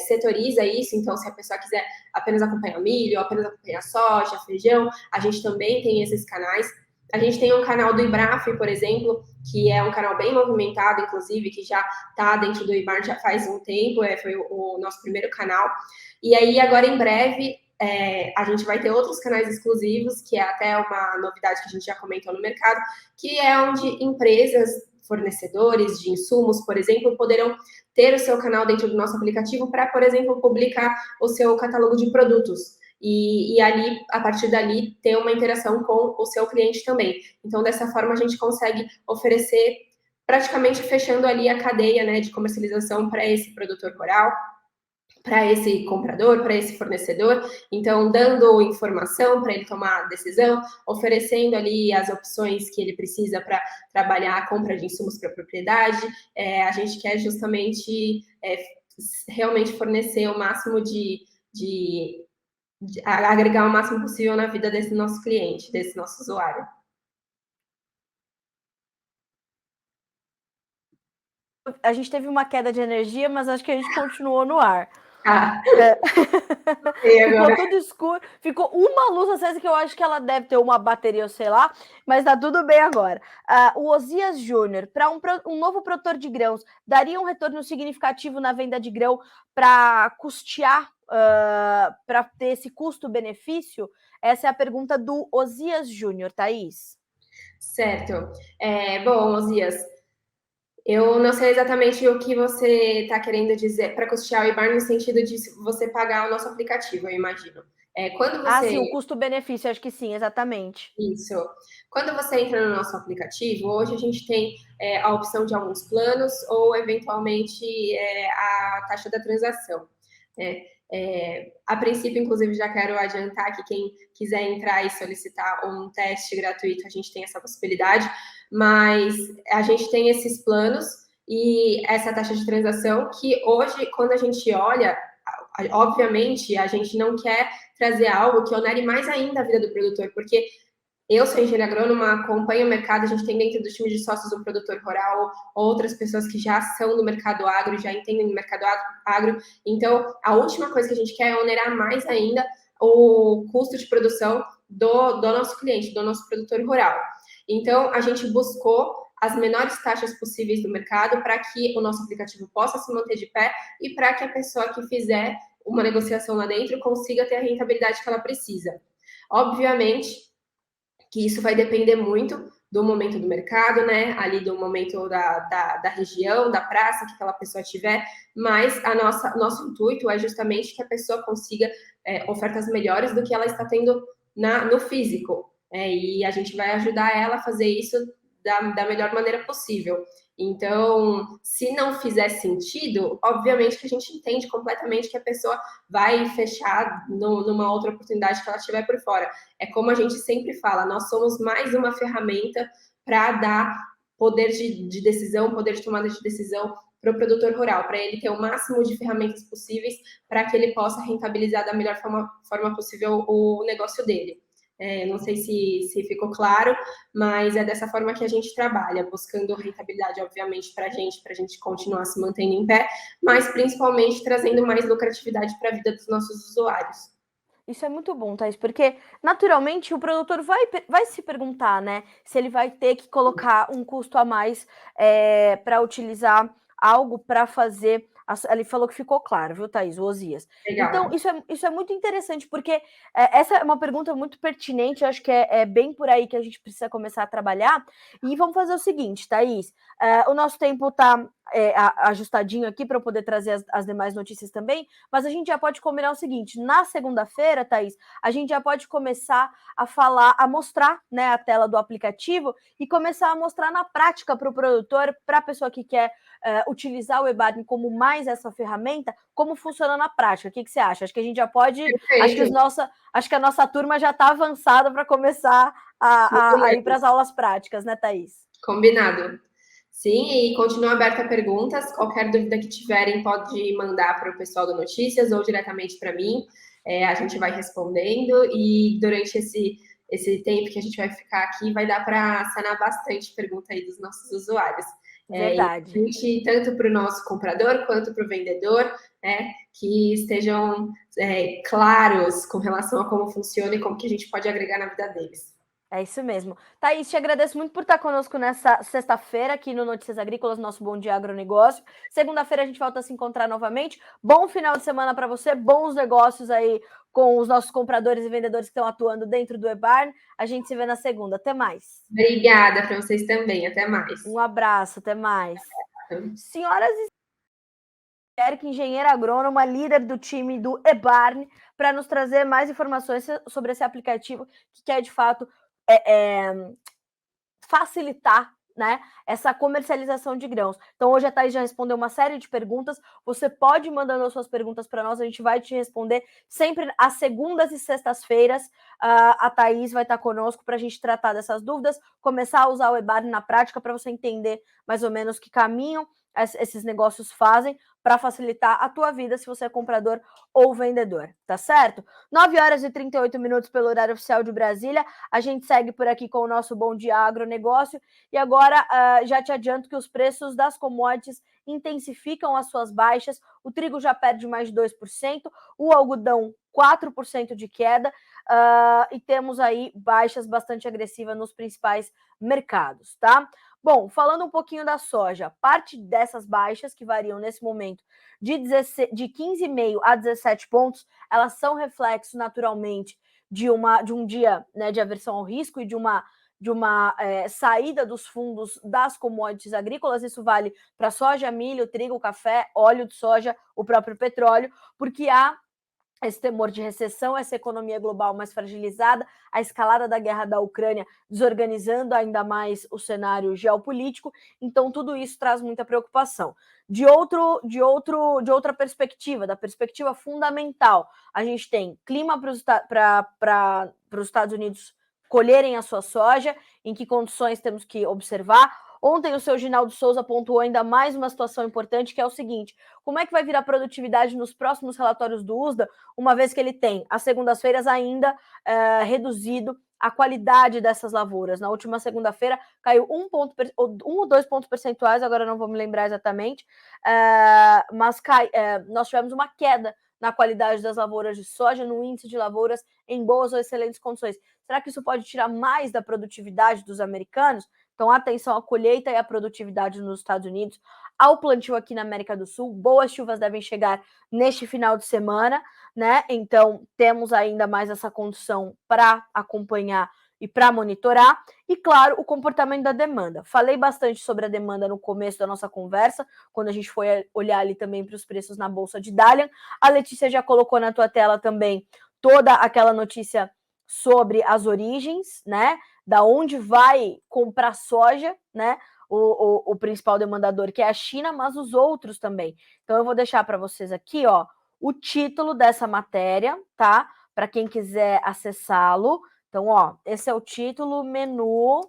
setoriza isso, então se a pessoa quiser apenas acompanhar milho, apenas acompanhar soja, feijão, a gente também tem esses canais. A gente tem um canal do Ibraf, por exemplo, que é um canal bem movimentado, inclusive, que já está dentro do Ibar já faz um tempo, foi o nosso primeiro canal. E aí, agora, em breve, a gente vai ter outros canais exclusivos, que é até uma novidade que a gente já comentou no mercado, que é onde empresas, fornecedores de insumos, por exemplo, poderão ter o seu canal dentro do nosso aplicativo para, por exemplo, publicar o seu catálogo de produtos. E ali, a partir dali, ter uma interação com o seu cliente também. Então, dessa forma, a gente consegue oferecer, praticamente fechando ali a cadeia, né, de comercialização para esse produtor rural, para esse comprador, para esse fornecedor, então dando informação para ele tomar decisão, oferecendo ali as opções que ele precisa para trabalhar a compra de insumos para a propriedade. A gente quer justamente realmente fornecer o máximo de agregar o máximo possível na vida desse nosso cliente, desse nosso usuário. A gente teve uma queda de energia, mas acho que a gente continuou no ar. Ficou tudo escuro, ficou uma luz acesa que eu acho que ela deve ter uma bateria, ou sei lá, mas tá tudo bem agora. O Osias Júnior, para um novo produtor de grãos, daria um retorno significativo na venda de grão para custear, para ter esse custo-benefício? Essa é a pergunta do Osias Júnior, Thaís. Certo. Bom, Osias, eu não sei exatamente o que você está querendo dizer para custear o IBAR no sentido de você pagar o nosso aplicativo, eu imagino. Quando você... sim, o custo-benefício, acho que sim, exatamente. Isso. Quando você entra no nosso aplicativo, hoje a gente tem a opção de alguns planos ou, eventualmente, a taxa da transação. A princípio, inclusive, já quero adiantar que quem quiser entrar e solicitar um teste gratuito, a gente tem essa possibilidade, mas a gente tem esses planos e essa taxa de transação que hoje, quando a gente olha, obviamente, a gente não quer trazer algo que onere mais ainda a vida do produtor, porque eu sou engenheira agrônoma, acompanho o mercado, a gente tem dentro do time de sócios do produtor rural outras pessoas que já são do mercado agro, já entendem do mercado agro. Então, a última coisa que a gente quer é onerar mais ainda o custo de produção do nosso cliente, do nosso produtor rural. Então, a gente buscou as menores taxas possíveis do mercado para que o nosso aplicativo possa se manter de pé e para que a pessoa que fizer uma negociação lá dentro consiga ter a rentabilidade que ela precisa. Obviamente que isso vai depender muito do momento do mercado, né? Ali do momento da região, da praça que aquela pessoa tiver, mas nosso intuito é justamente que a pessoa consiga ofertas melhores do que ela está tendo no físico. E a gente vai ajudar ela a fazer isso da melhor maneira possível. Então, se não fizer sentido, obviamente que a gente entende completamente que a pessoa vai fechar numa outra oportunidade que ela tiver por fora. É como a gente sempre fala, nós somos mais uma ferramenta para dar poder de decisão, poder de tomada de decisão para o produtor rural, para ele ter o máximo de ferramentas possíveis para que ele possa rentabilizar da melhor forma possível o negócio dele. Não sei se ficou claro, mas é dessa forma que a gente trabalha, buscando rentabilidade, obviamente, para a gente continuar se mantendo em pé, mas principalmente trazendo mais lucratividade para a vida dos nossos usuários. Isso é muito bom, Thaís, porque naturalmente o produtor vai se perguntar, né, se ele vai ter que colocar um custo a mais para utilizar algo para fazer. Ele falou que ficou claro, viu, Thaís, o Osias. Legal. Então, isso é muito interessante, porque essa é uma pergunta muito pertinente, eu acho que é bem por aí que a gente precisa começar a trabalhar. E vamos fazer o seguinte, Thaís, o nosso tempo está ajustadinho aqui para eu poder trazer as demais notícias também, mas a gente já pode combinar o seguinte: na segunda-feira, Thaís, a gente já pode começar a mostrar, né, a tela do aplicativo e começar a mostrar na prática para o produtor, para a pessoa que quer utilizar o eBarn como mais essa ferramenta, como funciona na prática. O que você acha? Acho que a gente já pode. Acho que a nossa turma já está avançada para começar a ir para as aulas práticas, né, Thaís? Combinado. Sim, e continua aberta a perguntas. Qualquer dúvida que tiverem, pode mandar para o pessoal do Notícias ou diretamente para mim. A gente vai respondendo e durante esse tempo que a gente vai ficar aqui, vai dar para sanar bastante pergunta aí dos nossos usuários. Verdade. Tanto para o nosso comprador quanto para o vendedor, que estejam claros com relação a como funciona e como que a gente pode agregar na vida deles. É isso mesmo. Thaís, te agradeço muito por estar conosco nessa sexta-feira aqui no Notícias Agrícolas, nosso Bom Dia Agronegócio. Segunda-feira a gente volta a se encontrar novamente. Bom final de semana para você, bons negócios aí com os nossos compradores e vendedores que estão atuando dentro do eBarn. A gente se vê na segunda. Até mais. Obrigada para vocês também. Até mais. Um abraço, até mais. Senhoras e Eric, engenheira agrônoma, líder do time do eBarn, para nos trazer mais informações sobre esse aplicativo que quer, de fato, facilitar, né, essa comercialização de grãos. Então, hoje a Thaís já respondeu uma série de perguntas. Você pode ir mandando as suas perguntas para nós, a gente vai te responder sempre às segundas e sextas-feiras. A Thaís vai estar conosco para a gente tratar dessas dúvidas, começar a usar o eBarn na prática para você entender mais ou menos que caminho esses negócios fazem para facilitar a tua vida se você é comprador ou vendedor, tá certo? 9h38 pelo horário oficial de Brasília. A gente segue por aqui com o nosso Bom Dia Agronegócio e agora já te adianto que os preços das commodities intensificam as suas baixas. O trigo já perde mais de 2%, o algodão 4% de queda e temos aí baixas bastante agressivas nos principais mercados, tá? Bom, falando um pouquinho da soja, parte dessas baixas, que variam nesse momento de 15,5 a 17 pontos, elas são reflexo, naturalmente, de um dia, né, de aversão ao risco e de uma saída dos fundos das commodities agrícolas. Isso vale para soja, milho, trigo, café, óleo de soja, o próprio petróleo, porque há esse temor de recessão, essa economia global mais fragilizada, a escalada da guerra da Ucrânia desorganizando ainda mais o cenário geopolítico. Então, tudo isso traz muita preocupação. De outra perspectiva, da perspectiva fundamental, a gente tem clima para os Estados Unidos colherem a sua soja, em que condições temos que observar. Ontem o seu Ginaldo Souza pontuou ainda mais uma situação importante, que é o seguinte: como é que vai vir a produtividade nos próximos relatórios do USDA, uma vez que ele tem, às segundas-feiras, ainda reduzido a qualidade dessas lavouras. Na última segunda-feira caiu 1 ou 2 pontos percentuais, agora não vou me lembrar exatamente, mas nós tivemos uma queda na qualidade das lavouras de soja, no índice de lavouras em boas ou excelentes condições. Será que isso pode tirar mais da produtividade dos americanos? Então, atenção à colheita e à produtividade nos Estados Unidos, ao plantio aqui na América do Sul. Boas chuvas devem chegar neste final de semana, né? Então, temos ainda mais essa condição para acompanhar e para monitorar. E, claro, o comportamento da demanda. Falei bastante sobre a demanda no começo da nossa conversa, quando a gente foi olhar ali também para os preços na Bolsa de Dalian. A Letícia já colocou na tua tela também toda aquela notícia sobre as origens, né? Da onde vai comprar soja, né? O principal demandador, que é a China, mas os outros também. Então, eu vou deixar para vocês aqui, ó, o título dessa matéria, tá? Para quem quiser acessá-lo. Então, ó, esse é o título, menu,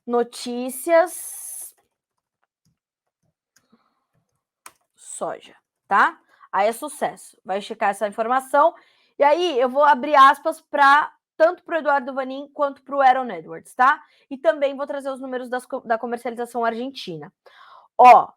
notícias, soja, tá? Aí é sucesso. Vai checar essa informação. E aí eu vou abrir aspas para tanto para o Eduardo Vanin quanto para o Aaron Edwards, tá? E também vou trazer os números da comercialização argentina. Ó,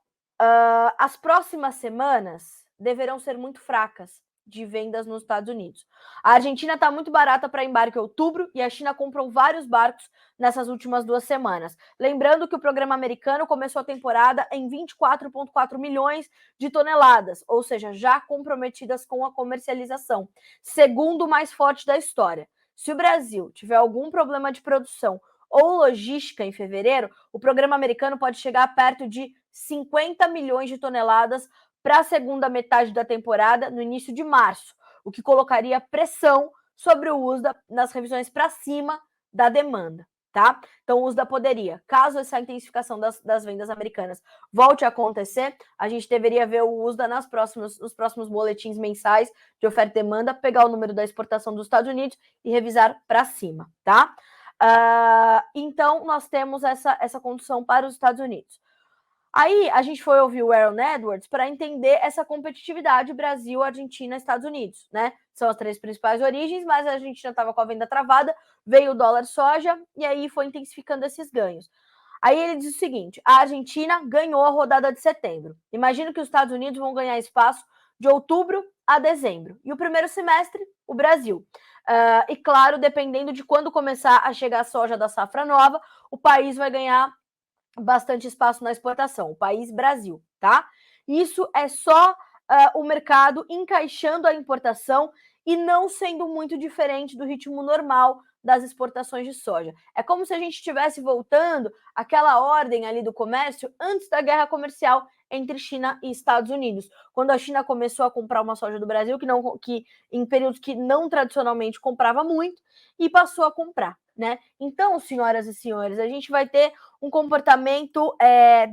as próximas semanas deverão ser muito fracas de vendas nos Estados Unidos. A Argentina está muito barata para embarque em outubro e a China comprou vários barcos nessas últimas 2 semanas. Lembrando que o programa americano começou a temporada em 24,4 milhões de toneladas, ou seja, já comprometidas com a comercialização, segundo o mais forte da história. Se o Brasil tiver algum problema de produção ou logística em fevereiro, o programa americano pode chegar perto de 50 milhões de toneladas para a segunda metade da temporada, no início de março, o que colocaria pressão sobre o USDA nas revisões para cima da demanda, tá? Então, o USDA poderia, caso essa intensificação das vendas americanas volte a acontecer, a gente deveria ver o USDA nos próximos boletins mensais de oferta e demanda, pegar o número da exportação dos Estados Unidos e revisar para cima, tá? Então, nós temos essa condição para os Estados Unidos. Aí, a gente foi ouvir o Aaron Edwards para entender essa competitividade Brasil, Argentina, Estados Unidos, né? São as 3 principais origens, mas a Argentina estava com a venda travada, veio o dólar soja e aí foi intensificando esses ganhos. Aí ele diz o seguinte: a Argentina ganhou a rodada de setembro. Imagino que os Estados Unidos vão ganhar espaço de outubro a dezembro. E o primeiro semestre, o Brasil. E claro, dependendo de quando começar a chegar a soja da safra nova, o país vai ganhar bastante espaço na exportação, o país Brasil, tá? Isso é só o mercado encaixando a importação e não sendo muito diferente do ritmo normal das exportações de soja. É como se a gente estivesse voltando àquela ordem ali do comércio antes da guerra comercial entre China e Estados Unidos, quando a China começou a comprar uma soja do Brasil que em períodos que não tradicionalmente comprava muito e passou a comprar, né? Então, senhoras e senhores, a gente vai ter um comportamento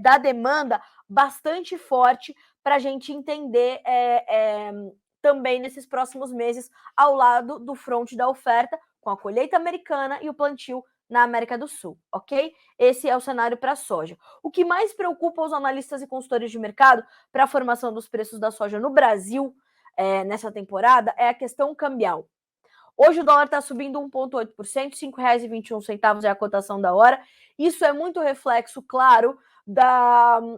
da demanda bastante forte para a gente entender também nesses próximos meses ao lado do fronte da oferta, com a colheita americana e o plantio na América do Sul, ok? Esse é o cenário para a soja. O que mais preocupa os analistas e consultores de mercado para a formação dos preços da soja no Brasil nessa temporada é a questão cambial. Hoje o dólar está subindo 1,8%, R$ 5,21 é a cotação da hora. Isso é muito reflexo, claro,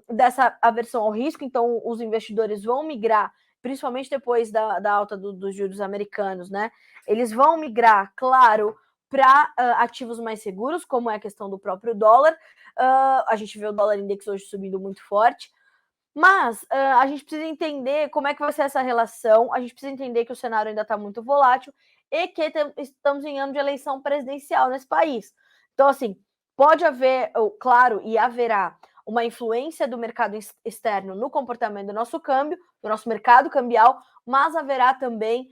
dessa aversão ao risco. Então, os investidores vão migrar, principalmente depois da alta dos juros americanos, né? Eles vão migrar, claro, para ativos mais seguros, como é a questão do próprio dólar. A gente vê o dólar index hoje subindo muito forte. Mas a gente precisa entender como é que vai ser essa relação, a gente precisa entender que o cenário ainda está muito volátil e que estamos em ano de eleição presidencial nesse país. Então, assim, pode haver, claro, e haverá uma influência do mercado externo no comportamento do nosso câmbio, do nosso mercado cambial, mas haverá também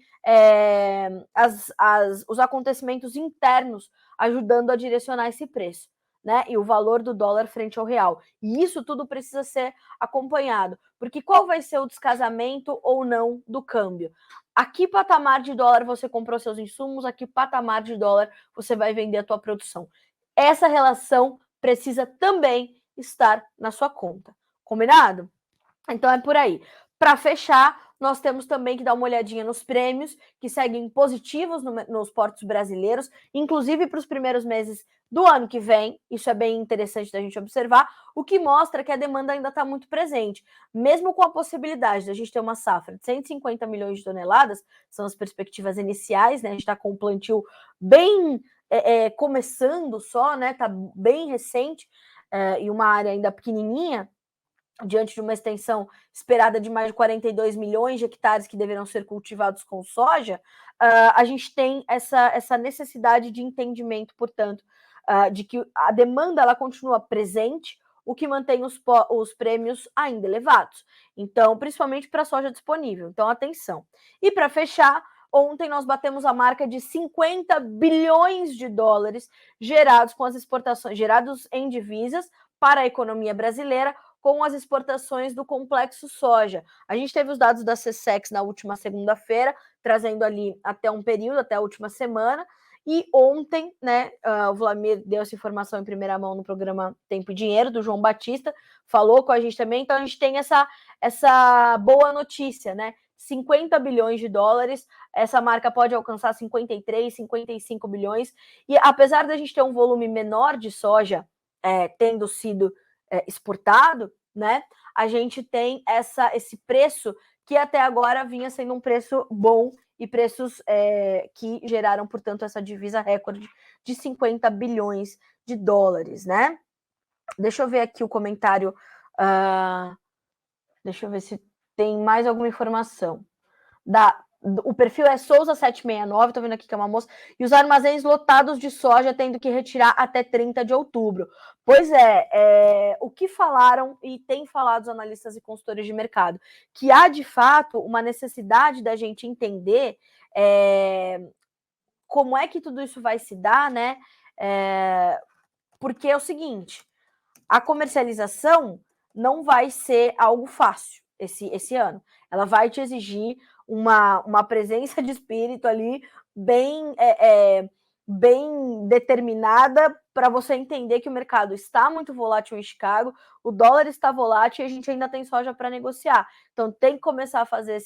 os acontecimentos internos ajudando a direcionar esse preço, né? E o valor do dólar frente ao real. E isso tudo precisa ser acompanhado, porque qual vai ser o descasamento ou não do câmbio? A que patamar de dólar você comprou seus insumos, a que patamar de dólar você vai vender a tua produção. Essa relação precisa também estar na sua conta. Combinado? Então é por aí. Para fechar, nós temos também que dar uma olhadinha nos prêmios, que seguem positivos nos portos brasileiros, inclusive para os primeiros meses do ano que vem. Isso é bem interessante da gente observar, o que mostra que a demanda ainda está muito presente. Mesmo com a possibilidade de a gente ter uma safra de 150 milhões de toneladas, são as perspectivas iniciais, né? A gente está com o plantio bem começando só, né? Está bem recente e uma área ainda pequenininha, diante de uma extensão esperada de mais de 42 milhões de hectares que deverão ser cultivados com soja, a gente tem essa necessidade de entendimento, portanto, de que a demanda ela continua presente, o que mantém os prêmios ainda elevados. Então, principalmente para a soja disponível. Então, atenção. E para fechar, ontem nós batemos a marca de 50 bilhões de dólares gerados com as exportações, gerados em divisas para a economia brasileira, com as exportações do complexo soja. A gente teve os dados da SECEX na última segunda-feira, trazendo ali até um período, até a última semana, e ontem, né, o Vlamir deu essa informação em primeira mão no programa Tempo e Dinheiro, do João Batista, falou com a gente também, então a gente tem essa boa notícia, né? 50 bilhões de dólares, essa marca pode alcançar 53, 55 bilhões, e apesar da gente ter um volume menor de soja tendo sido exportado, né? A gente tem esse preço que até agora vinha sendo um preço bom e preços que geraram, portanto, essa divisa recorde de 50 bilhões de dólares, né? Deixa eu ver aqui o comentário. Deixa eu ver se tem mais alguma informação. O perfil é Souza769, tô vendo aqui que é uma moça, e os armazéns lotados de soja tendo que retirar até 30 de outubro. Pois o que falaram e tem falado os analistas e consultores de mercado, que há de fato uma necessidade da gente entender como é que tudo isso vai se dar, né? Porque é o seguinte, a comercialização não vai ser algo fácil esse ano. Ela vai te exigir uma presença de espírito ali bem determinada para você entender que o mercado está muito volátil em Chicago, o dólar está volátil e a gente ainda tem soja para negociar. Então tem que começar a fazer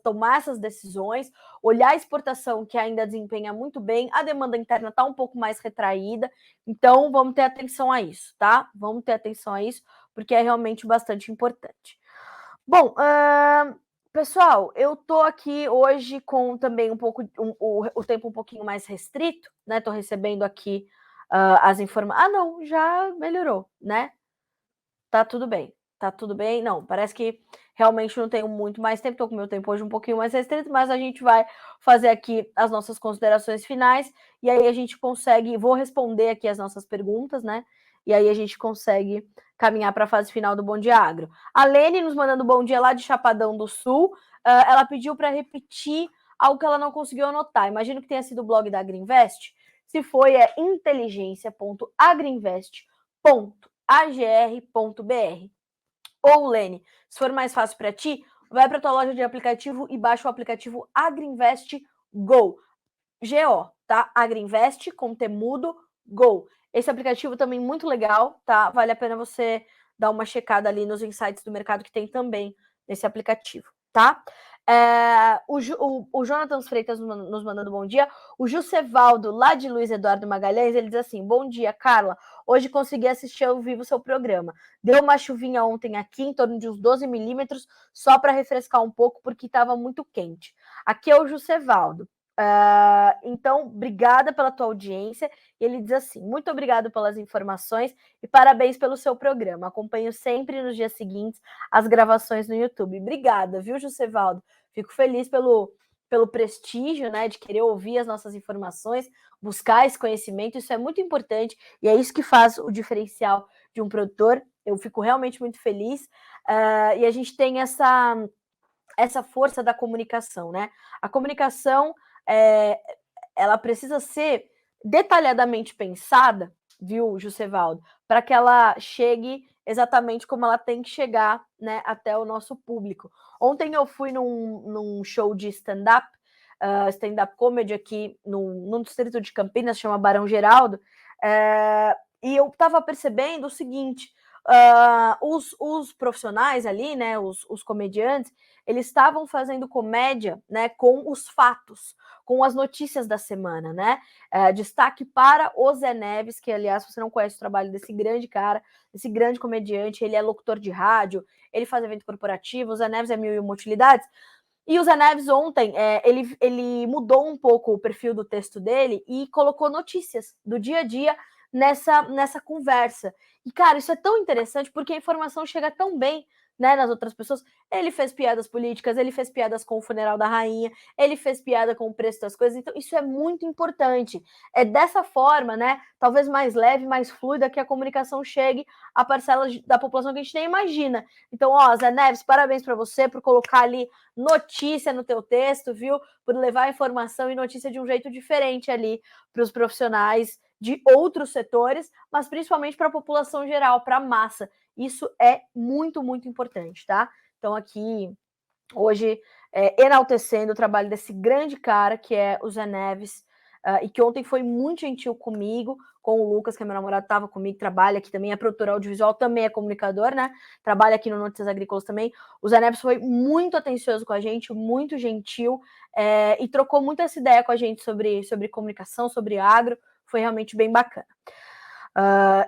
tomar essas decisões, olhar a exportação que ainda desempenha muito bem, a demanda interna está um pouco mais retraída, então vamos ter atenção a isso, tá? Vamos ter atenção a isso, porque é realmente bastante importante. Bom, pessoal, eu tô aqui hoje com também um pouco o tempo um pouquinho mais restrito, né? Tô recebendo aqui as informações. Ah, não, já melhorou, né? Tá tudo bem. Tá tudo bem. Não, parece que realmente não tenho muito mais tempo. Tô com o meu tempo hoje um pouquinho mais restrito, mas a gente vai fazer aqui as nossas considerações finais e aí a gente consegue. Vou responder aqui as nossas perguntas, né? E aí a gente consegue caminhar para a fase final do Bom Dia Agro. A Lene nos mandando bom dia lá de Chapadão do Sul. Ela pediu para repetir algo que ela não conseguiu anotar. Imagino que tenha sido o blog da Agriinvest. Se foi, é inteligência.agriinvest.agr.br. Ou, Lene, se for mais fácil para ti, vai para tua loja de aplicativo e baixa o aplicativo Agriinvest Go. G-O, tá? Agriinvest com temudo Go. Esse aplicativo também muito legal, tá? Vale a pena você dar uma checada ali nos insights do mercado que tem também nesse aplicativo, tá? O Jonathan Freitas nos mandando bom dia. O Jusevaldo, lá de Luiz Eduardo Magalhães, ele diz assim: bom dia, Carla. Hoje consegui assistir ao vivo o seu programa. Deu uma chuvinha ontem aqui, em torno de uns 12 milímetros, só para refrescar um pouco, porque estava muito quente. Aqui é o Jusevaldo. Então, obrigada pela tua audiência. Ele diz assim: muito obrigado pelas informações e parabéns pelo seu programa. Acompanho sempre nos dias seguintes as gravações no YouTube. Obrigada, viu, Josevaldo? Fico feliz pelo prestígio, né, de querer ouvir as nossas informações, buscar esse conhecimento. Isso é muito importante e é isso que faz o diferencial de um produtor. Eu fico realmente muito feliz. E a gente tem essa força da comunicação, né? A comunicação ela precisa ser detalhadamente pensada, viu, Jusevaldo, para que ela chegue exatamente como ela tem que chegar, né, até o nosso público. Ontem eu fui num show de stand-up, stand-up comedy aqui no distrito de Campinas, chama Barão Geraldo, e eu estava percebendo o seguinte: os profissionais ali, né, os comediantes, eles estavam fazendo comédia, né, com os fatos, com as notícias da semana, né? Destaque para o Zé Neves, que, aliás, se você não conhece o trabalho desse grande cara, esse grande comediante, ele é locutor de rádio, ele faz evento corporativo, o Zé Neves é mil e uma utilidades. E o Zé Neves ontem, ele mudou um pouco o perfil do texto dele e colocou notícias do dia a dia nessa conversa. E, cara, isso é tão interessante porque a informação chega tão bem, né, nas outras pessoas. Ele fez piadas políticas, ele fez piadas com o funeral da rainha, ele fez piada com o preço das coisas. Então, isso é muito importante. É dessa forma, né, talvez mais leve, mais fluida, que a comunicação chegue a parcelas da população que a gente nem imagina. Então, ó, Zé Neves, parabéns para você por colocar ali notícia no teu texto, viu? Por levar informação e notícia de um jeito diferente ali para os profissionais de outros setores, mas principalmente para a população geral, para a massa. Isso é muito, muito importante, tá? Então, aqui, hoje, enaltecendo o trabalho desse grande cara, que é o Zé Neves, e que ontem foi muito gentil comigo, com o Lucas, que é meu namorado, estava comigo, trabalha aqui também, é produtor audiovisual, também é comunicador, né? Trabalha aqui no Notícias Agrícolas também. O Zé Neves foi muito atencioso com a gente, muito gentil, e trocou muito essa ideia com a gente sobre comunicação, sobre agro, foi realmente bem bacana.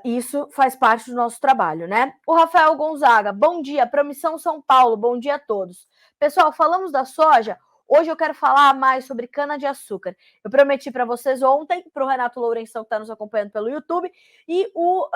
Isso faz parte do nosso trabalho, né? O Rafael Gonzaga, bom dia, Promissão São Paulo, bom dia a todos. Pessoal, falamos da soja. Hoje eu quero falar mais sobre cana-de-açúcar. Eu prometi para vocês ontem, para o Renato Lourenção, que está nos acompanhando pelo YouTube, e o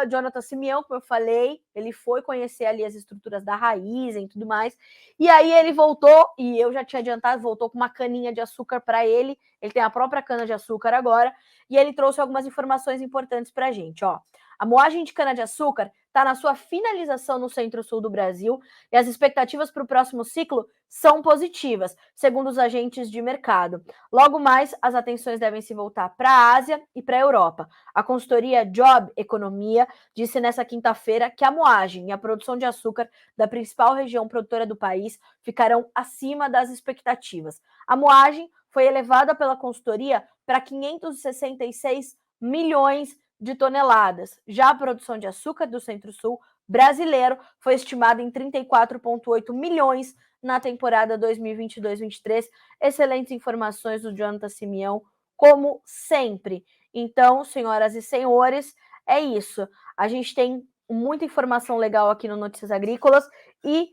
Jonathan Simeão, como eu falei, ele foi conhecer ali as estruturas da raiz e tudo mais. E aí ele voltou, e eu já tinha adiantado, voltou com uma caninha de açúcar para ele. Ele tem a própria cana-de-açúcar agora, e ele trouxe algumas informações importantes para a gente. Ó. A moagem de cana-de-açúcar está na sua finalização no centro-sul do Brasil e as expectativas para o próximo ciclo são positivas, segundo os agentes de mercado. Logo mais, as atenções devem se voltar para a Ásia e para a Europa. A consultoria Job Economia disse nessa quinta-feira que a moagem e a produção de açúcar da principal região produtora do país ficarão acima das expectativas. A moagem foi elevada pela consultoria para 566 milhões de toneladas. Já a produção de açúcar do Centro-Sul brasileiro foi estimada em 34,8 milhões na temporada 2022-23. Excelentes informações do Jonathan Simeão, como sempre. Então, senhoras e senhores, é isso. A gente tem muita informação legal aqui no Notícias Agrícolas e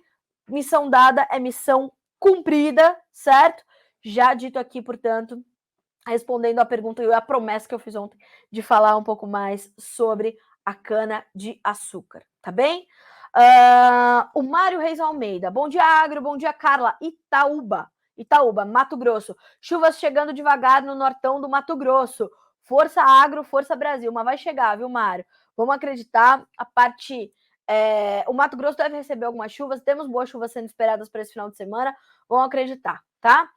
missão dada é missão cumprida, certo? Já dito aqui, portanto, respondendo a pergunta e a promessa que eu fiz ontem de falar um pouco mais sobre a cana-de-açúcar, tá bem? O Mário Reis Almeida. Bom dia, Agro. Bom dia, Carla. Itaúba, Mato Grosso. Chuvas chegando devagar no nortão do Mato Grosso. Força Agro, força Brasil. Mas vai chegar, viu, Mário? Vamos acreditar. O Mato Grosso deve receber algumas chuvas. Temos boas chuvas sendo esperadas para esse final de semana. Vamos acreditar, tá?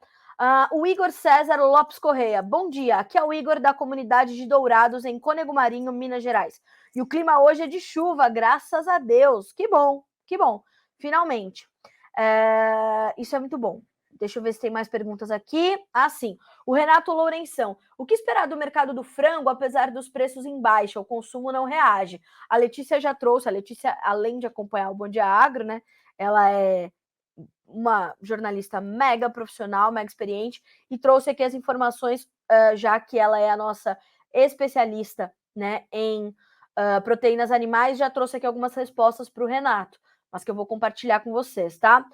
O Igor César Lopes Correia. Bom dia, aqui é o Igor da comunidade de Dourados, em Cônego Marinho, Minas Gerais. E o clima hoje é de chuva, graças a Deus. Que bom, finalmente. Isso é muito bom. Deixa eu ver se tem mais perguntas aqui. Sim. O Renato Lourenção. O que esperar do mercado do frango, apesar dos preços em baixa? O consumo não reage. A Letícia já trouxe. A Letícia, além de acompanhar o Bom Dia Agro, né? Ela é uma jornalista mega profissional, mega experiente, e trouxe aqui as informações, já que ela é a nossa especialista, né, em proteínas animais, já trouxe aqui algumas respostas para o Renato, mas que eu vou compartilhar com vocês, tá?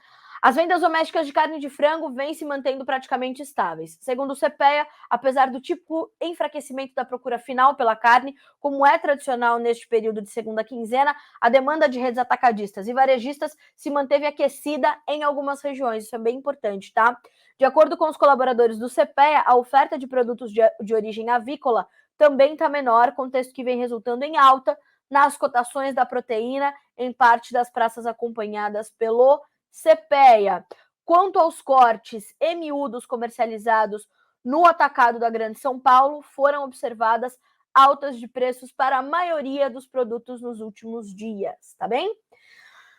As vendas domésticas de carne de frango vêm se mantendo praticamente estáveis. Segundo o CPEA, apesar do tipo enfraquecimento da procura final pela carne, como é tradicional neste período de segunda quinzena, a demanda de redes atacadistas e varejistas se manteve aquecida em algumas regiões. Isso é bem importante, tá? De acordo com os colaboradores do CPEA, a oferta de produtos de origem avícola também está menor, contexto que vem resultando em alta nas cotações da proteína em parte das praças acompanhadas pelo CPEA. Quanto aos cortes e miúdos comercializados no atacado da Grande São Paulo, foram observadas altas de preços para a maioria dos produtos nos últimos dias, tá bem?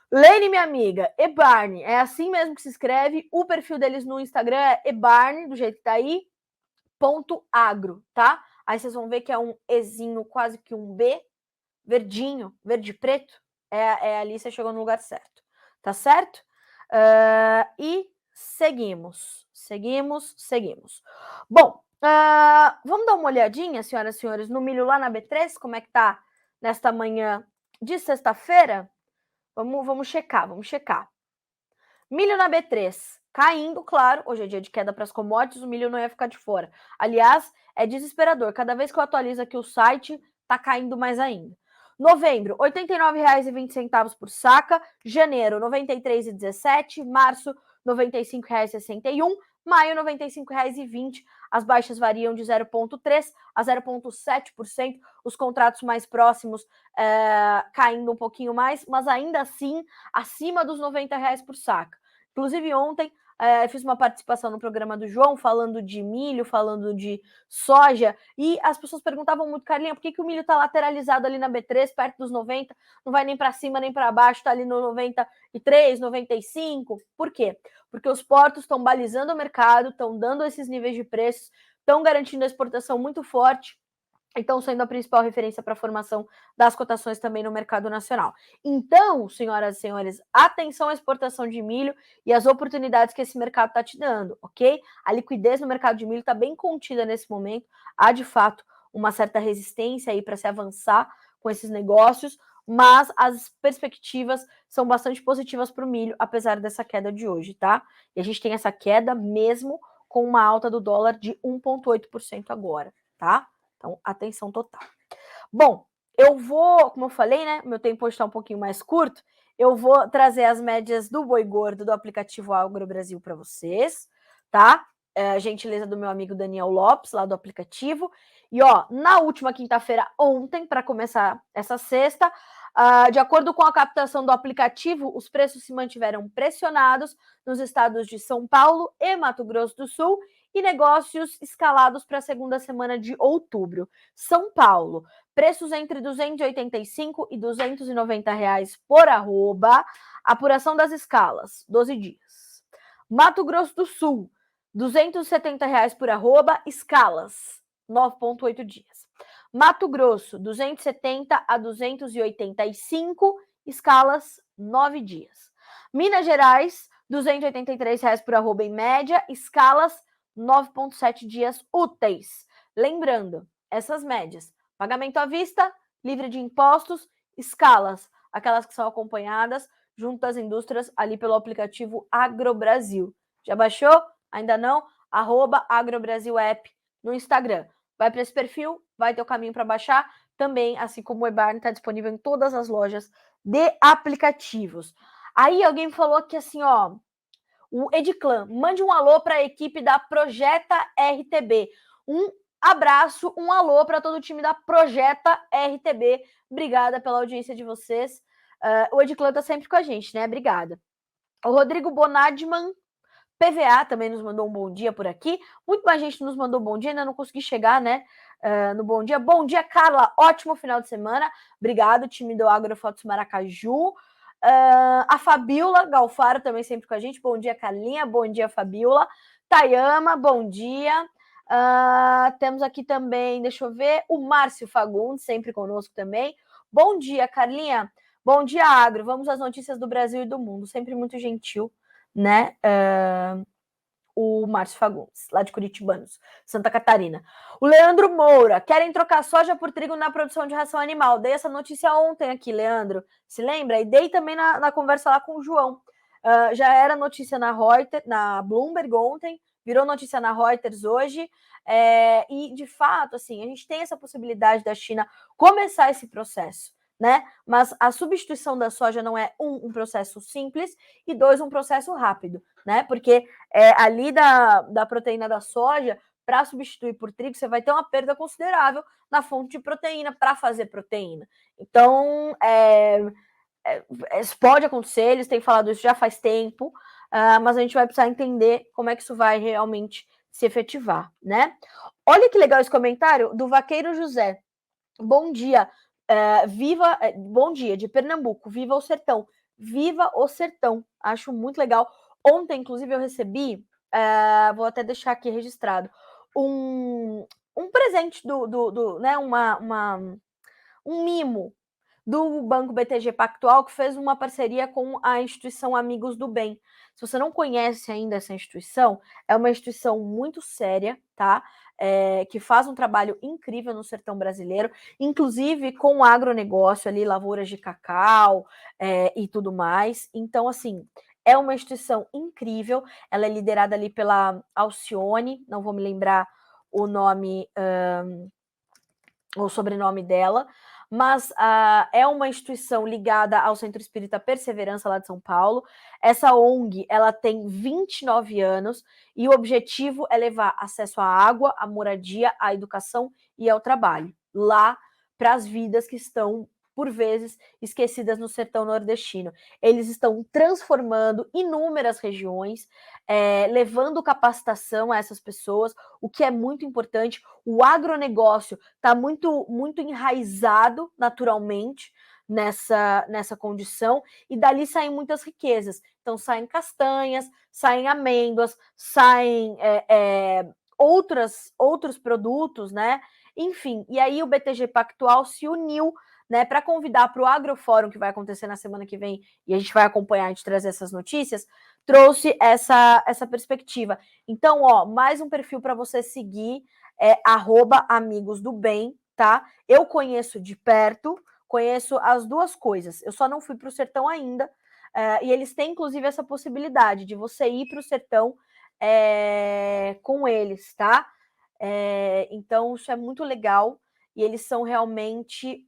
Lene, minha amiga, Ebarne, é assim mesmo que se escreve, o perfil deles no Instagram é Ebarne, do jeito que tá aí, .agro, tá? Aí vocês vão ver que é um Ezinho, quase que um B, verdinho, verde preto, ali você chegou no lugar certo, tá certo? E seguimos. Bom, vamos dar uma olhadinha, senhoras e senhores, no milho lá na B3, como é que tá nesta manhã de sexta-feira? Vamos checar. Milho na B3, caindo, claro, hoje é dia de queda para as commodities, o milho não ia ficar de fora. Aliás, é desesperador, cada vez que eu atualizo aqui o site, tá caindo mais ainda. Novembro, R$ 89,20 por saca. Janeiro, R$ 93,17. Março, R$ 95,61. Maio, R$ 95,20. As baixas variam de 0,3% a 0,7%. Os contratos mais próximos caindo um pouquinho mais, mas ainda assim acima dos R$ 90 por saca. Inclusive, ontem fiz uma participação no programa do João, falando de milho, falando de soja, e as pessoas perguntavam muito, Carlinha, por que o milho está lateralizado ali na B3, perto dos 90, não vai nem para cima nem para baixo, está ali no 93, 95? Por quê? Porque os portos estão balizando o mercado, estão dando esses níveis de preços, estão garantindo a exportação muito forte, então sendo a principal referência para a formação das cotações também no mercado nacional. Então, senhoras e senhores, atenção à exportação de milho e às oportunidades que esse mercado está te dando, ok? A liquidez no mercado de milho está bem contida nesse momento, há de fato uma certa resistência aí para se avançar com esses negócios, mas as perspectivas são bastante positivas para o milho, apesar dessa queda de hoje, tá? E a gente tem essa queda mesmo com uma alta do dólar de 1,8% agora, tá? Então, atenção total. Bom, eu vou, como eu falei, né? Meu tempo hoje está um pouquinho mais curto. Eu vou trazer as médias do boi gordo do aplicativo Agro Brasil para vocês, tá? Gentileza do meu amigo Daniel Lopes, lá do aplicativo. E, ó, na última quinta-feira, ontem, para começar essa sexta, de acordo com a captação do aplicativo, os preços se mantiveram pressionados nos estados de São Paulo e Mato Grosso do Sul, e negócios escalados para a segunda semana de outubro. São Paulo, preços entre R$ 285 e R$ 290 por arroba, apuração das escalas, 12 dias. Mato Grosso do Sul, R$ 270 por arroba, escalas, 9,8 dias. Mato Grosso, 270 a 285, escalas, 9 dias. Minas Gerais, R$ 283 por arroba em média, escalas, 9,7 dias úteis. Lembrando, essas médias, pagamento à vista, livre de impostos, escalas, aquelas que são acompanhadas junto às indústrias, ali pelo aplicativo AgroBrasil. Já baixou? Ainda não? @AgroBrasilApp no Instagram. Vai para esse perfil, vai ter o caminho para baixar. Também, assim como o eBarn, está disponível em todas as lojas de aplicativos. Aí alguém falou aqui assim, ó, o Edclan, mande um alô para a equipe da Projeta RTB. Um abraço, um alô para todo o time da Projeta RTB. Obrigada pela audiência de vocês. O Edclan tá sempre com a gente, né? Obrigada. O Rodrigo Bonadman, PVA, também nos mandou um bom dia por aqui. Muito mais gente nos mandou bom dia, ainda não consegui chegar, né? No bom dia. Bom dia, Carla. Ótimo final de semana. Obrigado, time do Agrofotos Maracaju. A Fabiola Galfaro também sempre com a gente. Bom dia, Carlinha. Bom dia, Fabiola. Tayama, bom dia. Temos aqui também, deixa eu ver, o Márcio Fagundes, sempre conosco também. Bom dia, Carlinha. Bom dia, Agro. Vamos às notícias do Brasil e do mundo. Sempre muito gentil, né? O Márcio Fagundes, lá de Curitibanos, Santa Catarina. O Leandro Moura, querem trocar soja por trigo na produção de ração animal. Dei essa notícia ontem aqui, Leandro, se lembra? E dei também na conversa lá com o João. Já era notícia na Reuters, na Bloomberg ontem, virou notícia na Reuters hoje, e de fato, assim, a gente tem essa possibilidade da China começar esse processo, né? Mas a substituição da soja não é um processo simples e dois, um processo rápido, né? Porque ali da proteína da soja, para substituir por trigo, você vai ter uma perda considerável na fonte de proteína para fazer proteína. Então, pode acontecer, eles têm falado isso já faz tempo, mas a gente vai precisar entender como é que isso vai realmente se efetivar, né? Olha que legal esse comentário do Vaqueiro José. Bom dia. Bom dia, de Pernambuco, viva o sertão. Viva o sertão, acho muito legal. Ontem, inclusive, eu recebi, vou até deixar aqui registrado, um presente né, um mimo do Banco BTG Pactual, que fez uma parceria com a instituição Amigos do Bem. Se você não conhece ainda essa instituição, é uma instituição muito séria, tá? Que faz um trabalho incrível no sertão brasileiro, inclusive com o agronegócio ali, lavouras de cacau e tudo mais. Então, assim, é uma instituição incrível. Ela é liderada ali pela Alcione, não vou me lembrar o nome, o sobrenome dela, mas é uma instituição ligada ao Centro Espírita Perseverança lá de São Paulo. Essa ONG, ela tem 29 anos e o objetivo é levar acesso à água, à moradia, à educação e ao trabalho, lá para as vidas que estão, por vezes, esquecidas no sertão nordestino. Eles estão transformando inúmeras regiões, levando capacitação a essas pessoas, o que é muito importante. O agronegócio está muito, muito enraizado naturalmente nessa condição, e dali saem muitas riquezas. Então, saem castanhas, saem amêndoas, saem outros produtos, né? Enfim, e aí o BTG Pactual se uniu, né, para convidar para o Agrofórum, que vai acontecer na semana que vem, e a gente vai acompanhar, a gente trazer essas notícias, trouxe essa perspectiva. Então, ó, mais um perfil para você seguir, @amigos do bem, tá? Eu conheço de perto, conheço as duas coisas. Eu só não fui para o sertão ainda, e eles têm, inclusive, essa possibilidade de você ir para o sertão com eles, tá? Então, isso é muito legal, e eles são realmente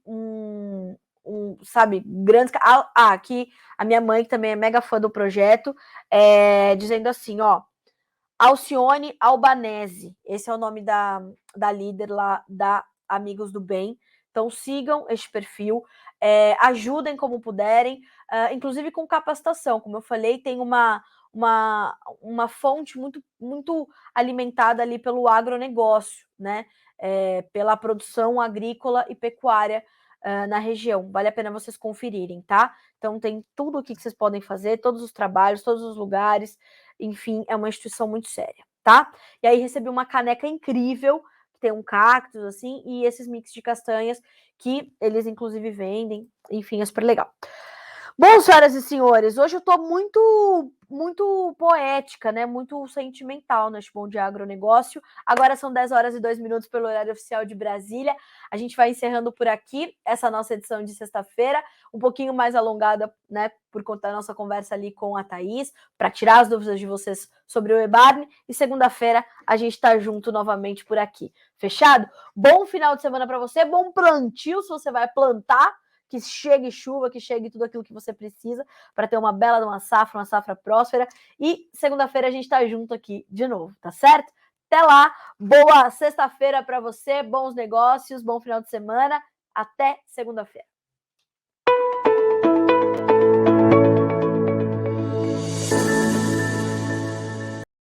sabe, grandes. Aqui a minha mãe, que também é mega fã do projeto, dizendo assim, ó, Alcione Albanese, esse é o nome da líder lá da Amigos do Bem. Então sigam este perfil, ajudem como puderem, inclusive com capacitação. Como eu falei, tem uma fonte muito, muito alimentada ali pelo agronegócio, né? Pela produção agrícola e pecuária na região. Vale a pena vocês conferirem, tá? Então tem tudo o que vocês podem fazer, todos os trabalhos, todos os lugares, enfim, é uma instituição muito séria, tá? E aí recebi uma caneca incrível, que tem um cactus, assim, e esses mix de castanhas, que eles inclusive vendem, enfim, é super legal. Bom, senhoras e senhores, hoje eu estou muito poética, né? Muito sentimental neste Bom Dia Agronegócio. Agora são 10 horas e 2 minutos pelo horário oficial de Brasília. A gente vai encerrando por aqui essa nossa edição de sexta-feira, um pouquinho mais alongada, né? Por conta da nossa conversa ali com a Thaís, para tirar as dúvidas de vocês sobre o EBARNE. E segunda-feira a gente está junto novamente por aqui. Fechado? Bom final de semana para você, bom plantio se você vai plantar. Que chegue chuva, que chegue tudo aquilo que você precisa para ter uma bela uma safra próspera. E segunda-feira a gente está junto aqui de novo, tá certo? Até lá, boa sexta-feira para você, bons negócios, bom final de semana. Até segunda-feira.